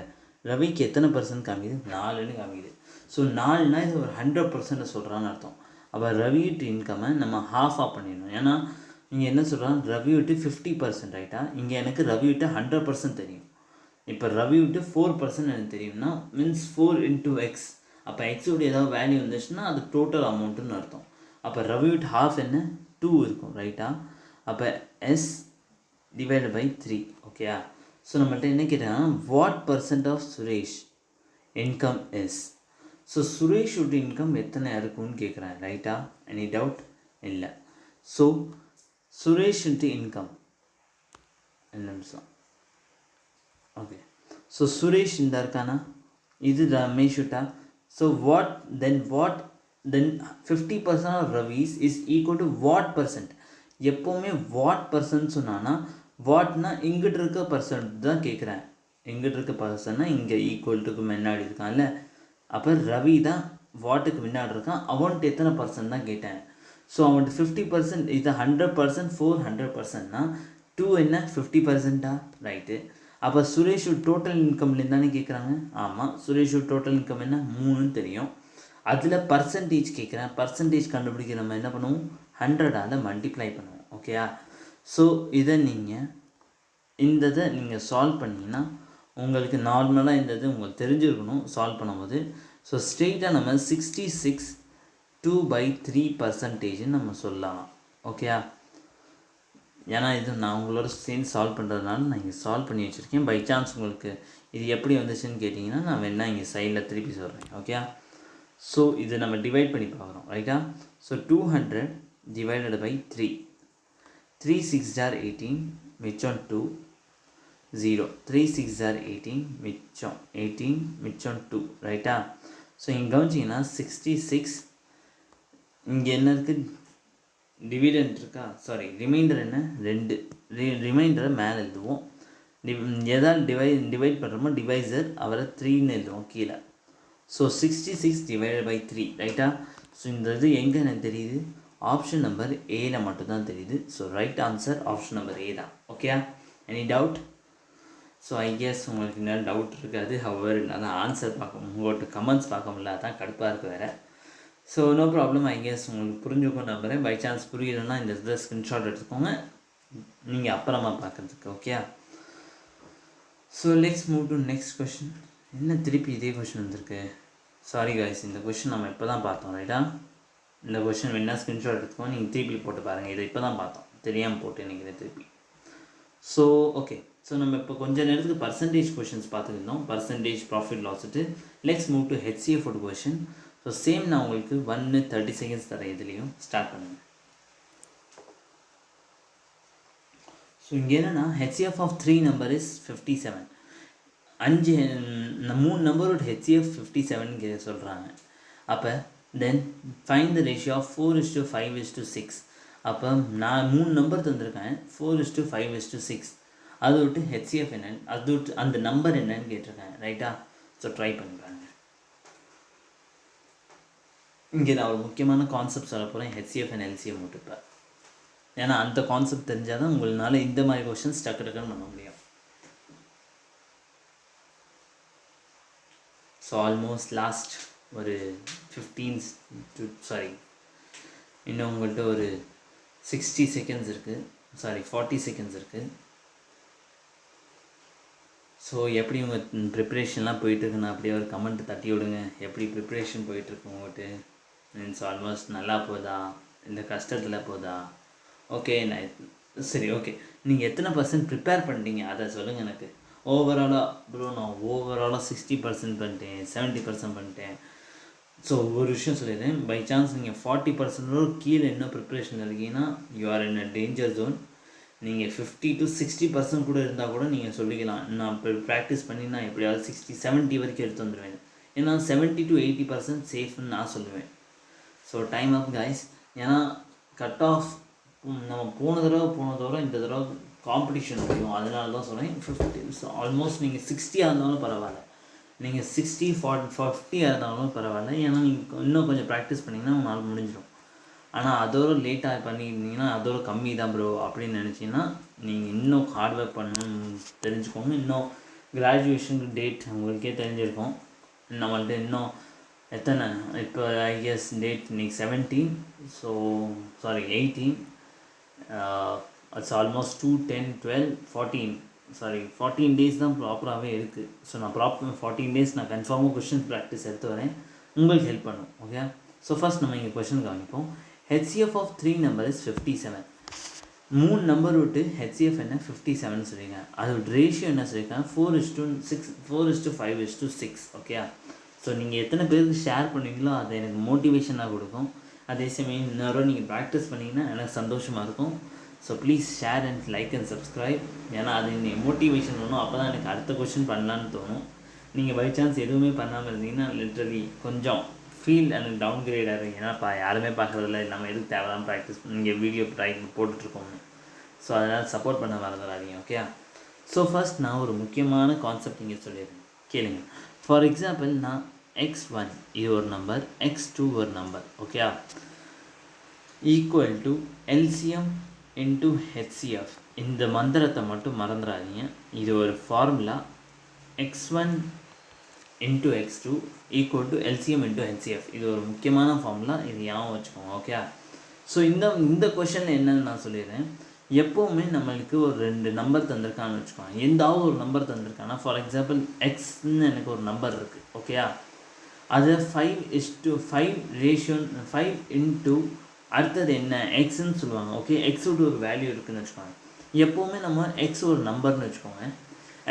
ரவிக்கு எத்தனை பர்சன்ட் காமிக்குது? 4ன்னு காமிக்குது. ஸோ 4னா இது ஒரு 100% சொல்கிறான்னு அர்த்தம். அப்போ ரவி விட்டு இன்கம்மை நம்ம ஹாஃபாக பண்ணிடணும். ஏன்னா இங்கே என்ன சொல்கிறாங்க? ரவி விட்டு 50%, ரைட்டா? இங்கே எனக்கு ரவி விட்டு 100% தெரியும். இப்போ ரவி விட்டு 4% எனக்கு தெரியும்னா மீன்ஸ் 4 இன்ட்டு எக்ஸ். அப்போ எக்ஸோட ஏதாவது வேல்யூ வந்துச்சுன்னா அது டோட்டல் அமௌண்ட்டுன்னு அர்த்தம். அப்போ ரவி விட்டு ஹாஃப் என்ன? 2 இருக்கும், ரைட்டா? அப்போ எஸ் டிவைட் பை 3. ஓகேயா? ஸோ நம்மள்ட்ட என்ன கேட்டால் what percent of Suresh income is. So Suresh விட்டு இன்கம் எத்தனை இருக்கும்னு கேட்குறேன், ரைட்டா? Any doubt? இல்லை. ஸோ சுரேஷ் இன்ட்டு இன்கம், 2 நிமிஷம். ஓகே, ஸோ சுரேஷ் இந்த இருக்கானா, இது ரமேஷ் விட்டா. So what then 50% of Ravi's is equal to what percent. எப்போவுமே வாட் பர்சன்ட் சொன்னான்னா வாட்னா இங்கிட்டு இருக்க பர்சன்ட் தான் கேட்குறேன். எங்கிட்ட இருக்க பர்சன்னா இங்கே ஈக்குவல்ட்டுக்கு முன்னாடி இருக்கான்ல, அப்போ ரவி தான் வாட்டுக்கு முன்னாடி இருக்கான். அவன்ட்டு எத்தனை பர்சன்ட் தான் கேட்டேன். ஸோ அவன்ட்டு 50%, இது 100%, 400%னா 2 என்ன 50%ஆ? ரைட்டு. அப்போ சுரேஷ் டோட்டல் இன்கம்லேருந்து தானே கேட்குறாங்க. ஆமாம், சுரேஷ் டோட்டல் இன்கம் என்ன 3ன்னு தெரியும். அதில் பர்சன்டேஜ் கேட்குறேன். பர்சன்டேஜ் கண்டுபிடிக்க நம்ம என்ன பண்ணுவோம், 100ஆல் மல்டிப்ளை பண்ணுவோம். ஓகேயா? ஸோ இதை இந்த இதை நீங்கள் சால்வ் பண்ணிங்கன்னா உங்களுக்கு நார்மலாக இந்த இது உங்களுக்கு தெரிஞ்சிருக்கணும் சால்வ் பண்ணும்போது. ஸோ ஸ்ட்ரெயிட்டாக நம்ம 66 2/3% நம்ம சொல்லலாம். ஓகேயா? ஏன்னா இது நான் உங்களோட சேர்ந்து சால்வ் பண்ணுறதுனால நான் இங்கே சால்வ் பண்ணி வச்சுருக்கேன். பை சான்ஸ் உங்களுக்கு இது எப்படி வந்துச்சுன்னு கேட்டிங்கன்னா நான் வேணால் இங்கே சைடில் திருப்பி சொல்கிறேன். ஓகே? ஸோ இது நம்ம டிவைட் பண்ணி பார்க்குறோம். ரைட்டா? So 200 divided by 3. 3 6 are 18, மிச்சம் 2, 0. 3 6 are 18, மிச்சம் 18, மிச்சம் 2. ரைட்டா? ஸோ இங்கே கவனிச்சிங்கன்னா 66, இங்கே என்ன இருக்குது, டிவிடெண்ட் இருக்கா, சாரி ரிமைண்டர் என்ன 2. ரிமைண்டரை மேலே எழுதுவோம். எதாவது டிவைட் பண்ணுறோமோ டிவைசர் அவரை 3ன்னு எழுதுவோம் கீழே. So 66 divided by 3. ரைட்டா? ஸோ இந்த இது எங்கே எனக்கு தெரியுது, ஆப்ஷன் நம்பர் ஏல மட்டும்தான் தெரியுது. So right answer option number A தான். Okay? Any doubt? So I guess உங்களுக்கு என்ன டவுட் இருக்காது. ஹவர் அதான் ஆன்சர் பார்க்க உங்கள்கிட்ட கமெண்ட்ஸ் பார்க்க முடியல, அதான் கடுப்பாக இருக்குது வேறு. So no problem. I guess உங்களுக்கு புரிஞ்சுக்கும் நம்புகிறேன். பை சான்ஸ் புரியலைன்னா இந்த இதில் ஸ்க்ரீன்ஷாட் எடுத்துக்கோங்க நீங்கள் அப்புறமா பார்க்குறதுக்கு. Okay? So let's move to next question. என்ன திருப்பி இதே கொஷின் வந்திருக்கு? சாரி காய்ஸ், இந்த கொஷின் நம்ம இப்போ தான் பார்த்தோம். ரைட்டா? இந்த கொஷின் வேணால் ஸ்க்ரீன்ஷாட் எடுத்துக்கோங்க, நீங்கள் திருப்பி போட்டு பாருங்கள். இதை இப்போ தான் பார்த்தோம், தெரியாமல் போட்டு எனக்கு திருப்பி. ஸோ ஓகே, ஸோ நம்ம இப்போ கொஞ்சம் நேரத்துக்கு பர்சன்டேஜ் கொஷின்ஸ் பார்த்துருந்தோம். Percentage profit last. Let's move to HCF ஒரு கொஷின். ஸோ சேம் நான் உங்களுக்கு 1:30 செகண்ட்ஸ் தரேன். இதுலேயும் ஸ்டார்ட் பண்ணுங்கள். ஸோ இங்கே என்னென்னா HCF ஆஃப் 3 நம்பர் இஸ் 57. 3 நம்பரோட HCF 57 சொல்கிறாங்க. அப்போ then find the ratio of 4:5:6. அப்போ நான் 3 நம்பர் தந்திருக்கேன், 4:5:6. அதை விட்டு HCF என்னன்னு, அது விட்டு அந்த நம்பர் என்னன்னு கேட்டிருக்கேன். ரைட்டா? ஸோ ட்ரை பண்ணுறாங்க. இங்கே நான் ஒரு முக்கியமான கான்செப்ட் சொல்ல போகிறேன், HCF அண்ட் LCM விட்டுப்பேன். ஏன்னா அந்த கான்செப்ட் தெரிஞ்சால் தான் உங்களால் இந்த மாதிரி கொஷின்ஸ் டக்குன்னு பண்ண முடியும். ஸோ ஆல்மோஸ்ட் லாஸ்ட் ஒரு 15 இன்னும் உங்கள்கிட்ட ஒரு 60 செகண்ட்ஸ் இருக்குது, 40 செகண்ட்ஸ் இருக்குது. ஸோ எப்படி உங்கள் ப்ரிப்ரேஷன்லாம் போயிட்டுருக்குன்னு அப்படியே ஒரு கமெண்ட் தட்டி விடுங்க. எப்படி ப்ரிப்ரேஷன் போயிட்டுருக்கு உங்கள்கிட்ட? மீன்ஸ் ஆல்மோஸ்ட் நல்லா போதா, இந்த கஷ்டத்தில் போதா? ஓகே, சரி ஓகே, நீங்கள் எத்தனை பர்சன்ட் ப்ரிப்பேர் பண்ணிட்டீங்க அதை சொல்லுங்கள் எனக்கு. ஓவராலாக ப்ரோ நான் ஓவராலாக 60% பண்ணிட்டேன், 70% பண்ணிட்டேன். ஸோ ஒரு விஷயம் சொல்லிடுறேன், பை சான்ஸ் நீங்கள் 40% கீழே இன்னும் ப்ரிப்ரேஷன் இருக்கீங்கன்னா you are in a danger zone. நீங்கள் 50 to 60% கூட இருந்தால் கூட நீங்கள் சொல்லிக்கலாம், நான் இப்போ ப்ராக்டிஸ் பண்ணி நான் எப்படியாவது 60-70 வரைக்கும் எடுத்து வந்துடுவேன். ஏன்னா 70 to 80% சேஃப்னு நான் சொல்லுவேன். So time up guys. ஏன்னா கட் ஆஃப் நம்ம போன தடவை இந்த தடவை காம்படிஷன் முடியும், அதனால தான் சொல்கிறேன் 50. ஆல்மோஸ்ட் நீங்கள் 60 இருந்தாலும் பரவாயில்ல, நீங்கள் 60-40-50 இருந்தாலும் பரவாயில்ல. ஏன்னா நீங்கள் இன்னும் கொஞ்சம் ப்ராக்டிஸ் பண்ணிங்கன்னா உங்களால் முடிஞ்சிடும். ஆனால் அதோட லேட்டாக பண்ணியிருந்தீங்கன்னா அதோட கம்மி தான் ப்ரோ அப்படின்னு நினச்சிங்கன்னா நீங்கள் இன்னும் ஹார்ட் ஒர்க் பண்ணணும்னு தெரிஞ்சுக்கோங்க. இன்னும் கிராஜுவேஷனுக்கு டேட் உங்களுக்கே தெரிஞ்சிருக்கும். நம்மள்ட்ட இன்னும் எத்தனை, இப்போ ஐ கெஸ் டேட் இன்னைக்கு 17, ஸோ 18. இட்ஸ் ஆல்மோஸ்ட் 2, 10, 12, 14 டேஸ் தான் ப்ராப்பராகவே இருக்குது. ஸோ நான் 14 டேஸ் நான் கன்ஃபார்மாக கொஷின் ப்ராக்டிஸ் எடுத்து வரேன், உங்களுக்கு ஹெல்ப் பண்ணும். ஓகே? ஸோ ஃபஸ்ட் நம்ம இங்கே கொஷின் கவனிப்போம். HCF of 3 number is 57. 3 number விட்டு HCF என்ன 57 சொல்லியிருக்கேன். அதோட ரேஷியோ என்ன சொல்லியிருக்கேன், 4:5:6. ஓகே? ஸோ நீங்கள் எத்தனை பேருக்கு ஷேர் பண்ணுவீங்களோ அது எனக்கு மோட்டிவேஷனாக கொடுக்கும். அதே சமயம் இன்னொரு நீங்கள் ப்ராக்டிஸ் பண்ணிங்கன்னா எனக்கு சந்தோஷமாக இருக்கும். So please share and like and subscribe. ஏன்னா அது நீங்கள் மோட்டிவேஷன் வேணும், அப்போ தான் எனக்கு அடுத்த கொஷின் பண்ணலான்னு தோணும். நீங்கள் பை சான்ஸ் எதுவுமே பண்ணாமல் இருந்தீங்கன்னா லிட்ரலி கொஞ்சம் ஃபீல் எனக்கு டவுன் கிரேட் ஆகும். ஏன்னாப்பா யாருமே பார்க்குறதில்ல, நம்ம எதுக்கு தேவையான ப்ராக்டிஸ் இங்கே வீடியோ போட்டுட்ருக்கோம்னு. ஸோ அதனால் சப்போர்ட் பண்ண மறந்துடாதீங்க. ஓகே. ஸோ ஃபர்ஸ்ட் நான் ஒரு முக்கியமான கான்செப்ட் இங்கே சொல்லிடுறேன், கேளுங்க. ஃபார் எக்ஸாம்பிள் நான் x1 இது ஒரு நம்பர், x2 ஒரு number. Okay. Equal to LCM into HCF. இந்த மந்திரத்தை மட்டும் மறந்துடாதீங்க. இது ஒரு formula. x1 into x2 equal to LCM into HCF. இது ஒரு முக்கியமான ஃபார்முலா, இது ஞாபகம் வச்சுக்கோங்க. ஓகே. ஸோ இந்த கொஷனில் என்னன்னு நான் சொல்லிடுறேன். எப்போவுமே நம்மளுக்கு ஒரு 2 நம்பர் தந்திருக்கான்னு வச்சுக்கோங்க. எந்தாவது ஒரு நம்பர் தந்திருக்கானா, ஃபார் எக்ஸாம்பிள் எக்ஸ்ன்னு எனக்கு ஒரு நம்பர் இருக்குது. ஓகே. அது 5:5 ரேஷியோ 5 இன்ட்டு அடுத்தது என்ன எக்ஸ்ன்னு சொல்லுவாங்க. ஓகே. எக்ஸோட ஒரு வேல்யூ இருக்குதுன்னு வச்சுக்கோங்க. எப்போவுமே நம்ம எக்ஸ் ஒரு நம்பர்னு வச்சுக்கோங்க.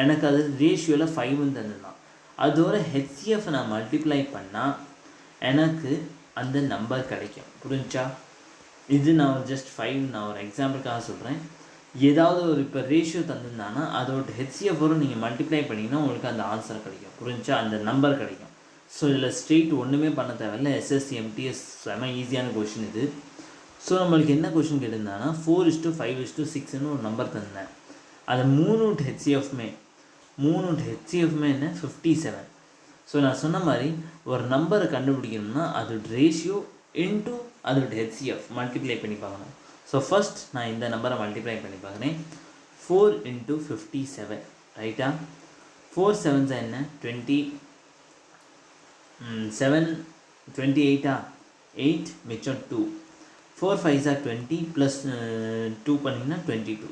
எனக்கு அது ரேஷியோவில் 5ன்னு தந்துடலாம். அதோட ஹெச்சிஎஃப் நான் மல்டிப்ளை பண்ணால் எனக்கு அந்த நம்பர் கிடைக்கும். புரிஞ்சா? இது நான் ஜஸ்ட் 5 நான் ஒரு எக்ஸாம்பிளுக்காக சொல்கிறேன். ஏதாவது ஒரு இப்போ ரேஷியோ தந்திருந்தானா அதோட ஹெச்சிஎஃபோட நீங்கள் மல்டிப்ளை பண்ணிங்கன்னா உங்களுக்கு அந்த ஆன்சர் கிடைக்கும். புரிஞ்சா? அந்த நம்பர் கிடைக்கும். ஸோ இதில் ஸ்ட்ரெயிட் ஒன்றுமே பண்ண தேவையில்லை. எஸ்எஸ்சி எம்டிஎஸ் செம ஈஸியான கொஷின் இது. ஸோ நம்மளுக்கு என்ன கொஷின் கேட்டிருந்தாங்கன்னா 4:5:6ன்னு ஒரு நம்பர் தந்தேன். அது 3 ஹெச்சிஎஃப்மே என்ன 57. ஸோ நான் சொன்ன மாதிரி ஒரு நம்பரை கண்டுபிடிக்கணும்னா அதோட ரேஷியோ இன்ட்டு அதோட ஹெச்சிஎஃப் மல்டிப்ளை பண்ணி பார்க்கணும். ஸோ ஃபஸ்ட் நான் இந்த நம்பரை மல்டிப்ளை பண்ணி பார்க்குறேன். 4 × 57 ரைட்டா? 4 7s என்ன 20, 7 28 8 மிச்சம் 2, 4 5s 20 ப்ளஸ் 2 பண்ணிங்கன்னா 22.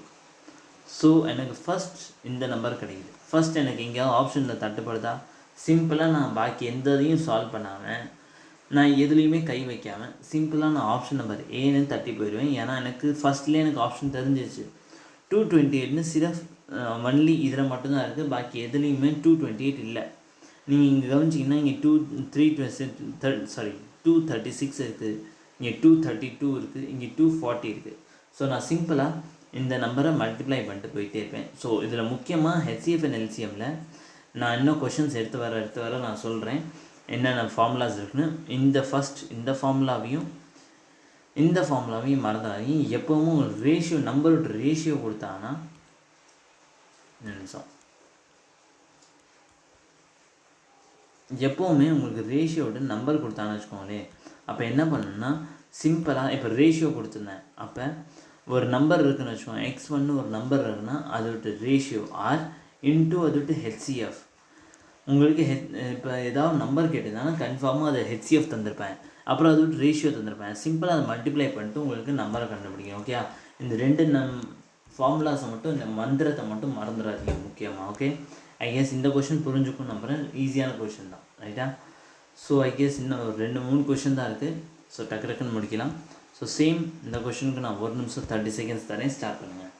ஸோ எனக்கு ஃபஸ்ட் இந்த நம்பர் கிடைக்குது. ஃபஸ்ட் எனக்கு எங்கேயாவது ஆப்ஷனில் தட்டுப்படுதா? சிம்பிளாக நான் பாக்கி எந்த இதையும் சால்வ் பண்ணாமல் நான் எதுலேயுமே கை வைக்காமல் சிம்பிளாக நான் ஆப்ஷன் நம்பர் ஏன்னு தட்டி போயிடுவேன். ஏன்னா எனக்கு ஃபஸ்ட்லேயே எனக்கு ஆப்ஷன் தெரிஞ்சிச்சு. 228ன்னு சிரஃப் ஒன்லி இதில் மட்டும்தான் இருக்குது. பாக்கி எதுலேயுமே 228 இல்லை. நீங்கள் இங்கே கவனிச்சிங்கன்னா இங்கே 236 இருக்குது, இங்கே 232 இருக்குது, இங்கே 240 இருக்குது. ஸோ நான் சிம்பிளாக இந்த நம்பரை மல்டிப்ளை பண்ணிட்டு போயிட்டே இருப்பேன். ஸோ இதில் முக்கியமாக ஹெச்சிஎஃப் அண்ட் எல்சிஎம்மில் நான் இன்னும் கொஷின்ஸ் எடுத்து வர நான் சொல்கிறேன் என்னென்ன ஃபார்முலாஸ் இருக்குன்னு. இந்த ஃபார்முலாவையும் மறந்துடாதீங்க. எப்போவும் ஒரு ரேஷியோ நம்பரோட ரேஷியோ கொடுத்தாங்கன்னா நிமிஷம் எப்போவுமே உங்களுக்கு ரேஷியோட நம்பர் கொடுத்தான்னு வச்சுக்கோங்களேன். அப்போ என்ன பண்ணணும்னா சிம்பிளாக இப்போ ரேஷியோ கொடுத்துருந்தேன். அப்போ ஒரு நம்பர் இருக்குதுன்னு வச்சுக்கோங்க, x1 ஒரு நம்பர் இருக்குன்னா அதோட ரேஷியோ ஆர் இன்ட்டு அதோட ஹெச்சிஎஃப். உங்களுக்கு இப்போ ஏதாவது நம்பர் கேட்டிருந்தாங்கன்னா கன்ஃபார்மாக அதை ஹெச்சிஎஃப் தந்திருப்பேன், அப்புறம் அதோட ரேஷியோ தந்திருப்பேன். சிம்பிளாக அதை மல்டிப்ளை பண்ணிட்டு உங்களுக்கு நம்பரை கண்டுபிடிக்கும். ஓகே. இந்த 2 ஃபார்முலாஸை மட்டும், இந்த மந்திரத்தை மட்டும் மறந்துடாதீங்க முக்கியமாக. ஓகே. ஐ கெஸ் இந்த கொஷின் புரிஞ்சுக்கும் நம்புகிறேன். ஈஸியான கொஷின் தான் ரைட்டா? ஸோ ஐ கெஸ் இன்னும் ஒரு 2-3 கொஷின் தான் இருக்குது. ஸோ டக்குன்னு முடிக்கலாம். ஸோ சேம் இந்த கொஷனுக்கு நான் 1 நிமிஷம் 30 செகண்ட்ஸ் தரேன், ஸ்டார்ட் பண்ணுங்கள்.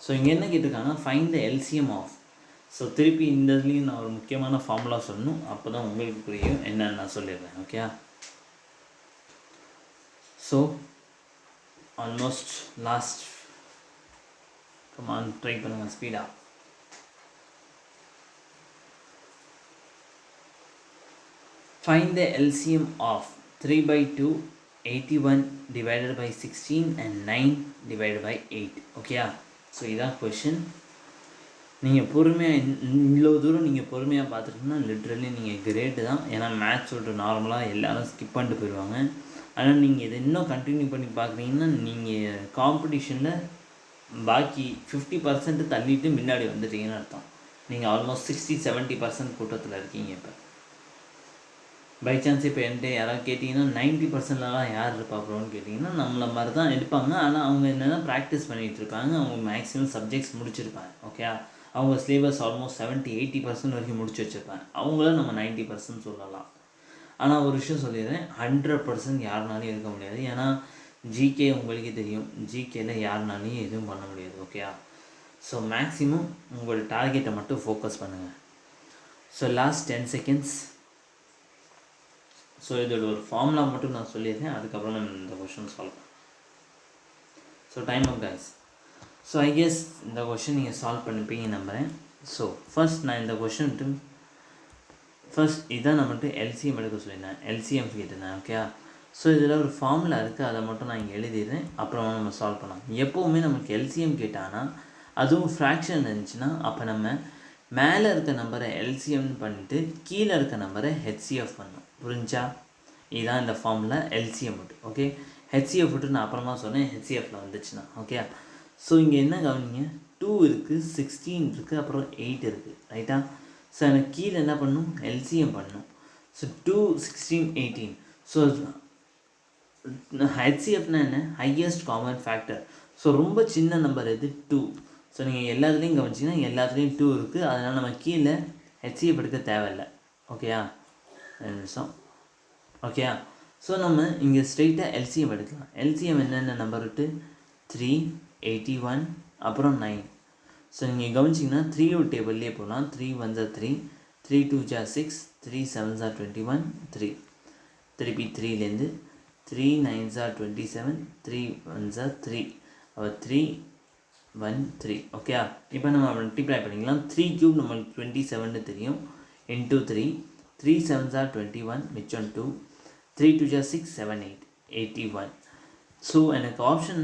ஸோ இங்கே என்ன கேட்டிருக்காங்கன்னா find the LCM of. So திருப்பி இந்த இதுலேயும் நான் ஒரு முக்கியமான ஃபார்முலா சொல்லணும், அப்போ தான் உங்களுக்கு புரியும் என்னன்னு நான் சொல்லிடுறேன். Okay. So almost last come on try பண்ணுங்கள் ஸ்பீடாக. Find the LCM of 3/2, 81 divided by 16 and 9 divided by 8. ஓகேயா? ஸோ இதான் கொஷின். நீங்கள் பொறுமையாக இவ்வளோ தூரம் நீங்கள் பொறுமையாக பார்த்துட்டிங்கன்னா லிட்ரலி நீங்கள் கிரேட்டு தான். ஏன்னா மேத்ஸோட நார்மலாக எல்லோரும் ஸ்கிப் பண்ணிட்டு போயிடுவாங்க. ஆனால் நீங்கள் இதை இன்னும் கண்டினியூ பண்ணி பார்க்குறீங்கன்னா நீங்கள் காம்படிஷனில் பாக்கி 50% தள்ளிட்டு முன்னாடி வந்துட்டீங்கன்னு அர்த்தம். நீங்கள் ஆல்மோஸ்ட் 60-70% கூட்டத்தில் இருக்கீங்க. இப்போ பை சான்ஸ் இப்போ என்கிட்ட யாராவது கேட்டிங்கன்னா 90%லாம் யார் இருப்பா ப்ரோன்னு கேட்டிங்கன்னா நம்மள மாதிரி தான் எடுப்பாங்க. ஆனால் அவங்க என்னென்னா ப்ராக்டிஸ் பண்ணிகிட்டு இருப்பாங்க. அவங்க மேக்ஸிமம் சப்ஜெக்ட்ஸ் முடிச்சிருப்பாங்க. ஓகே. அவங்க சிலேபஸ் ஆல்மோஸ்ட் 70-80% வரைக்கும் முடிச்சு வச்சுருப்பாங்க. அவங்கள நம்ம 90% சொல்லலாம். ஆனால் ஒரு விஷயம் சொல்லிடுறேன், 100% யாருனாலையும் இருக்க முடியாது. ஏன்னா ஜிகே உங்களுக்கே தெரியும், ஜிகேயில் யாருனாலையும் எதுவும் பண்ண முடியாது. ஓகே. ஸோ மேக்ஸிமம் உங்களோட டார்கெட்டை மட்டும் ஃபோக்கஸ் பண்ணுங்கள். So last 10 seconds. ஸோ இதோட ஒரு ஃபார்முலா மட்டும் நான் சொல்லியிருக்கேன், அதுக்கப்புறம் நான் இந்த கொஷின் சால்வ் பண்ணேன். So time up guys. So I guess இந்த கொஷின் நீங்கள் சால்வ் பண்ணிப்பீங்க நம்புகிறேன். ஸோ ஃபர்ஸ்ட் நான் இந்த கொஷினுக்கு ஃபர்ஸ்ட் இதான் நம்மகிட்ட எல்சிஎம் எடுக்க சொல்லியிருந்தேன், எல்சிஎம் கேட்டிருந்தேன். ஓகே, ஸோ இதில் ஒரு ஃபார்முலா இருக்குது, அதை மட்டும் நான் இங்கே எழுதிடுறேன், அப்புறமா நம்ம சால்வ் பண்ணலாம். எப்போவுமே நமக்கு எல்சிஎம் கேட்டானா அதுவும் ஃப்ராக்ஷன் இருந்துச்சுன்னா அப்போ நம்ம மேலே இருக்க நம்பரை எல்சிஎம்னு பண்ணிட்டு கீழே இருக்க நம்பரை ஹெச்சிஎஃப் பண்ணணும். புரிஞ்சா? இதுதான் இந்த ஃபார்முலா எல்சிஎம் விட்டு. ஓகே, ஹெச்சிஎஃப் விட்டு நான் அப்புறமா சொன்னேன் ஹெச்சிஎஃப்ல வந்துச்சுன்னா. ஓகே, ஸோ இங்கே என்ன கவனிங்க, 2 இருக்குது, 16 இருக்குது, அப்புறம் 8 இருக்குது. ரைட்டா? ஸோ எனக்கு கீழே என்ன பண்ணணும், எல்சிஎம் பண்ணணும். ஸோ 2, 16, 18. ஸோ ஹெச்சிஎஃப்னா என்ன, ஹையஸ்ட் காமன் ஃபேக்டர். ஸோ ரொம்ப சின்ன நம்பர் எது, 2. ஸோ நீங்கள் எல்லாத்துலேயும் கவனிச்சிங்கன்னா எல்லாத்துலேயும் 2 இருக்குது. அதனால் நம்ம கீழே ஹெச்சிஎஃப் எடுக்க தேவையில்லை. ஓகேயா? 2 நிமிஷம். ஓகேயா? ஸோ நம்ம இங்கே ஸ்ட்ரெயிட்டாக எல்சிஎம் எடுக்கலாம். எல்சிஎம் என்னென்ன நம்பர் விட்டு, 3, 81, அப்புறம் 9. ஸோ நீங்கள் கவனிச்சிங்கன்னா 3 டேபிள்லேயே போகலாம். 3 1 3, 3 2 6, 3 7 21, 3 திருப்பி 3லேருந்து 3 9 27, 3 1 3, 3 1 3. ஓகே, இப்போ நம்ம மல்டிப்ளை பண்ணிக்கலாம். 3 கியூப் நம்மளுக்கு 27 தெரியும், இன்டூ 3, 3 7 21, மிச்சம் 2, 3 2 6 7 8, 81. ஸோ எனக்கு ஆப்ஷன்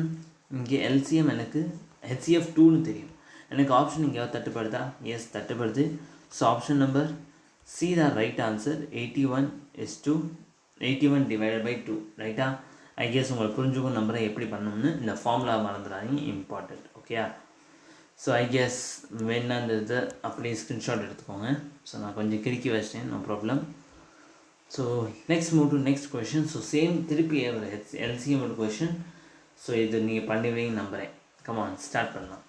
இங்கே எல்சிஎம் எனக்கு ஹெச்சிஎஃப் 2ன்னு தெரியும். எனக்கு ஆப்ஷன் இங்கே தட்டுப்படுதா? எஸ், தட்டுப்படுது. ஸோ ஆப்ஷன் நம்பர் சி தான் ரைட் ஆன்சர். 81 divided by 2. ரைட்டா? ஐ கெஸ் உங்களுக்கு புரிஞ்சுக்கும் நம்பரை எப்படி பண்ணணும்னு. இந்த ஃபார்முலா மறந்துடாதீங்க, இம்பார்ட்டண்ட். ஓகேயா? ஸோ ஐ கெஸ் வேணா இந்த இதை அப்படியே ஸ்க்ரீன்ஷாட் எடுத்துக்கோங்க. ஸோ நான் கொஞ்சம் கிறுக்கி வச்சிட்டேன், no problem. So next move to next question. So same திருப்பி எல்சிஎம் ஒரு கொஷின். ஸோ இது நீங்கள் பண்ணுவீங்க நம்புகிறேன். கமான், ஸ்டார்ட் பண்ணலாம்.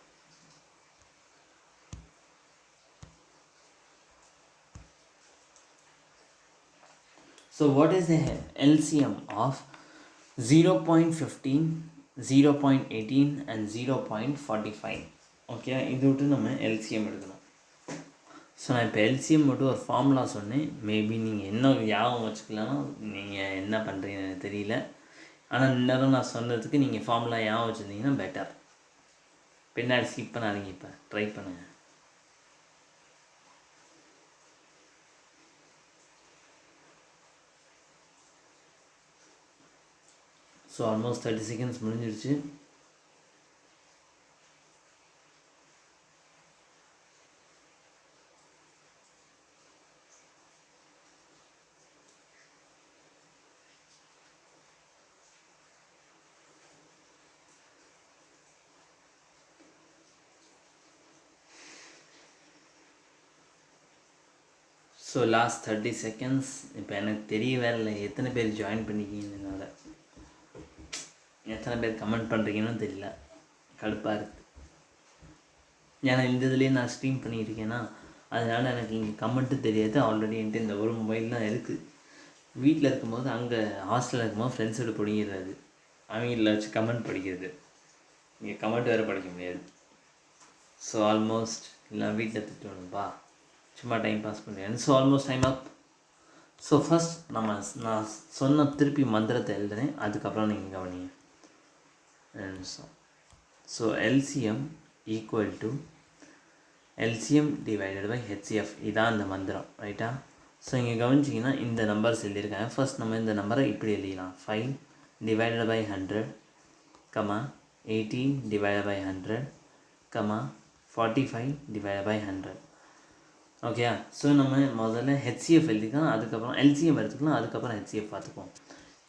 So what is the LCM of 0.15, 0.18 and 0.45? Okay, இது விட்டு நம்ம எல்சிஎம் எடுக்கணும். ஸோ நான் இப்போ எல்சிஎம் மட்டும் ஒரு ஃபார்முலா சொன்னேன். மேபி நீங்கள் என்ன ஞாபகம் வச்சுக்கலாம்னா நீங்கள் என்ன பண்ணுறீங்கன்னு எனக்கு தெரியல. ஆனால் இன்னும் நான் சொன்னதுக்கு நீங்கள் ஃபார்முலா ஞாபகம் வச்சுருந்தீங்கன்னா பெட்டர். பின்னாடி ஸ்கிப் பண்ணாதீங்க, இப்போ ட்ரை பண்ணுங்கள். ஸோ ஆல்மோஸ்ட் 30 செகண்ட்ஸ் முடிஞ்சிருச்சு. So last 30 seconds. இப்போ எனக்கு தெரியவே இல்லை எத்தனை பேர் ஜாயின் பண்ணிக்கிங்கன்னு, என்னால் எத்தனை பேர் கமெண்ட் பண்ணுறீங்கன்னு தெரியல, கடுப்பாக இருக்குது. ஏன்னா இந்த இதுலேயே நான் ஸ்ட்ரீம் பண்ணியிருக்கேன்னா அதனால் எனக்கு இங்கே கமெண்ட்டு தெரியாது. ஆல்ரெடி என்கிட்ட இந்த ஒரு மொபைல் தான் இருக்குது. வீட்டில் இருக்கும்போது, அங்கே ஹாஸ்டலில் இருக்கும்போது ஃப்ரெண்ட்ஸோடு பிடிக்கிறது, அவங்கள வச்சு கமெண்ட் படிக்கிறது. இங்கே கமெண்ட் வேறு படிக்க முடியாது. ஸோ ஆல்மோஸ்ட் இல்லை, வீட்டில் திட்டுவேன்ப்பா, சும்மா டைம் பாஸ் பண்ணுறேன். So almost time up. So first நான் சொன்ன திருப்பி மந்திரத்தை எழுதுறேன், அதுக்கப்புறம் நீங்கள் கவனிங்க. So LCM equal to LCM divided by HCF, இதான் இந்த மந்திரம். ரைட்டா? ஸோ இங்கே கவனிச்சிங்கன்னா இந்த நம்பர்ஸ் எழுதியிருக்காங்க. ஃபர்ஸ்ட் நம்ம இந்த நம்பரை இப்படி எழுதிக்கலாம். 5 divided by 100, 18 divided by 100, 45 divided by 100. ஓகேயா? ஸோ நம்ம முதல்ல ஹெச்சிஎஃப் எழுதிக்கலாம், அதுக்கப்புறம் எல்சிஎம் எடுத்துக்கலாம், அதுக்கப்புறம் ஹெச்சிஎஃப் பார்த்துக்குவோம்.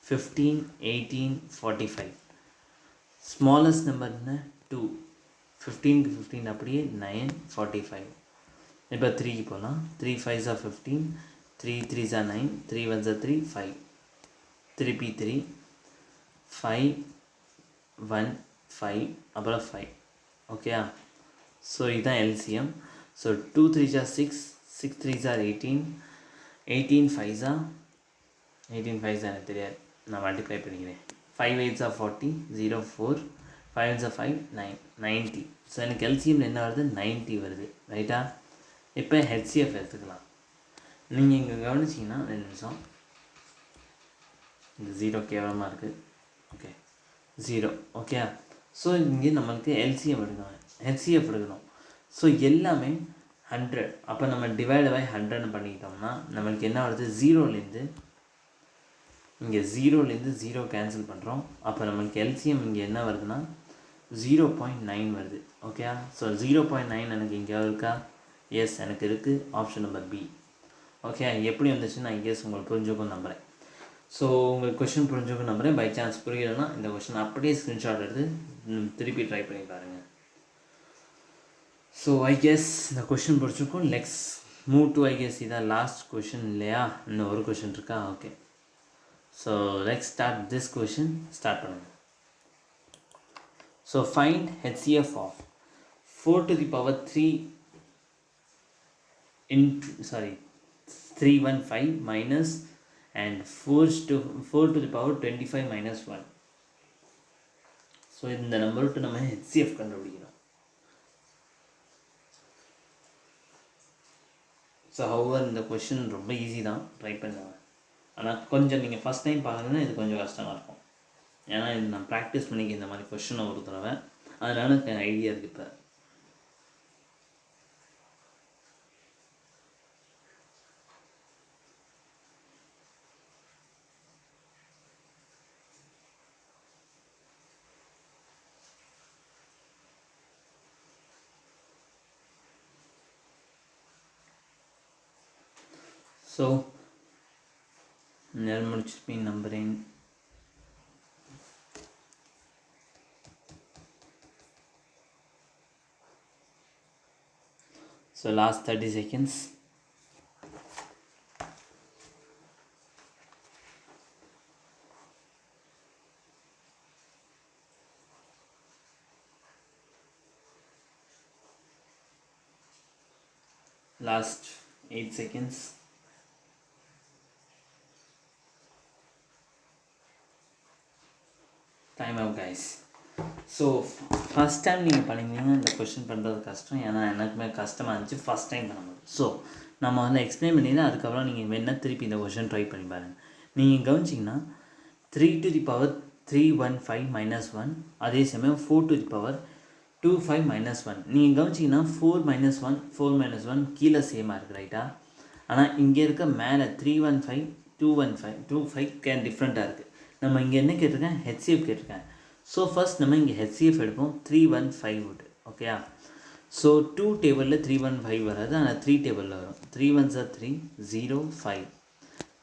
15, 18, 45. ஸ்மாலஸ்ட் நம்பர் என்ன, 2. 15க்கு 15 அப்படியே 9, 45. இப்போ 3க்கு போகலாம். 3 5s are 15, 3 3s are 9, 3 1s are 3, 5. திருப்பி 3, 5, 1, 5, அப்புறம் 5. ஓகேயா? ஸோ இதுதான் LCM. So 2 3s are 6, 6 3s are 18, 18 5s are 18 5s எனக்கு தெரியாது, நான் மல்டிப்ளை பண்ணிக்கிறேன். 5 8s are 40, 0 4, 5 1s are 5, 9, 90. So எனக்கு எல்சிஎம்ல என்ன வருது, 90 வருது. ரைட்டா? இப்போ ஹெச்சிஎஃப் எடுத்துக்கலாம். நீங்கள் இங்கே கவனிச்சிங்கன்னா 2 நிமிஷம், இந்த 0 கேவலமாக இருக்குது. ஓகே, 0. ஓகே, ஸோ இங்கே நம்மளுக்கு எல்சிஎம் எடுக்கணும், ஹெச்சிஎஃப் எடுக்கணும். ஸோ எல்லாமே 100. அப்போ நம்ம டிவைட் பை 100 பண்ணிக்கிட்டோம்னா நம்மளுக்கு என்ன வருது, ஜீரோலேருந்து இங்கே ஜீரோலேருந்து ஜீரோ கேன்சல் பண்ணுறோம். அப்போ நம்மளுக்கு எல்சிஎம் இங்கே என்ன வருதுன்னா 0.9 வருது. ஓகேயா? ஸோ 0.9 எனக்கு இங்கே இருக்கா? எஸ், எனக்கு இருக்குது. Option number B. ஓகே, எப்படி வந்துச்சு நான் எஸ் உங்களுக்கு புரிஞ்சுக்கும் நம்புகிறேன். ஸோ உங்களுக்கு கொஷின் புரிஞ்சுக்கும் நம்புகிறேன். பை சான்ஸ் புரியலைன்னா இந்த கொஷின் அப்படியே ஸ்க்ரீன்ஷாட் எடுத்து திருப்பி ட்ரை பண்ணி பாருங்கள். ஸோ ஐ கெஸ் இந்த கொஷின் புரிஞ்சுக்கும். Let's move to I guess இதான் லாஸ்ட் கொஷின் இல்லையா? இன்னும் ஒரு கொஷின் இருக்கா? Okay, so let's start this question. Start பண்ணுங்கள். So find HCF of 4 to the power 315 minus and 4 to the power 25 minus 1. So இந்த number விட்டு நம்ம HCF கண்டுபிடிக்கிறோம். ஸோ ஹவர் இந்த கொஷின் ரொம்ப ஈஸி தான், ட்ரை பண்ணுவேன். ஆனால் கொஞ்சம் நீங்கள் ஃபஸ்ட் டைம் பார்க்குறதுன்னா இது கொஞ்சம் கஷ்டமாக இருக்கும். ஏன்னா இது நான் ப்ராக்டிஸ் பண்ணிக்க இந்த மாதிரி கொஷினை ஒரு தடவை, அதனால எனக்கு ஐடியா இருக்குது இப்போ. ஸோ நேரம் முடிச்சிருப்பேன் நம்புகிறேன். So last 30 seconds. Last 8 seconds. Time out guys. So first time நீங்கள் பண்ணிங்கன்னா இந்த கொஷின் பண்ணுறது கஷ்டம். ஏன்னா எனக்குமே கஷ்டமாக இருந்துச்சு ஃபஸ்ட் டைம் பண்ணும்போது. ஸோ நம்ம வந்து எக்ஸ்பிளைன் பண்ணிங்கன்னா அதுக்கப்புறம் நீங்கள் வேணால் திருப்பி இந்த கொஷின் ட்ரை பண்ணி பாருங்கள். நீங்கள் கவனிச்சிங்கன்னா 3 to the power 315 minus 1, அதே சமயம் 4 to the power 25 minus 1. நீங்கள் கவனிச்சிங்கன்னா 4 minus 1 4 minus 1 கீழே சேமாக இருக்குது, ரைட்டா? ஆனால் இங்கே இருக்க மேலே 315 215 25 டிஃப்ரெண்ட்டாக இருக்குது. நம்ம இங்கே என்ன கேட்டிருக்கேன்? HCF கேட்டிருக்கேன். ஸோ ஃபஸ்ட் நம்ம இங்கே HCF எடுப்போம். 315 விட்டு. ஓகேயா? ஸோ 2 டேபிளில் 315 வராது, ஆனால் 3 டேபிளில் வரும். 3 1s are 3 0 5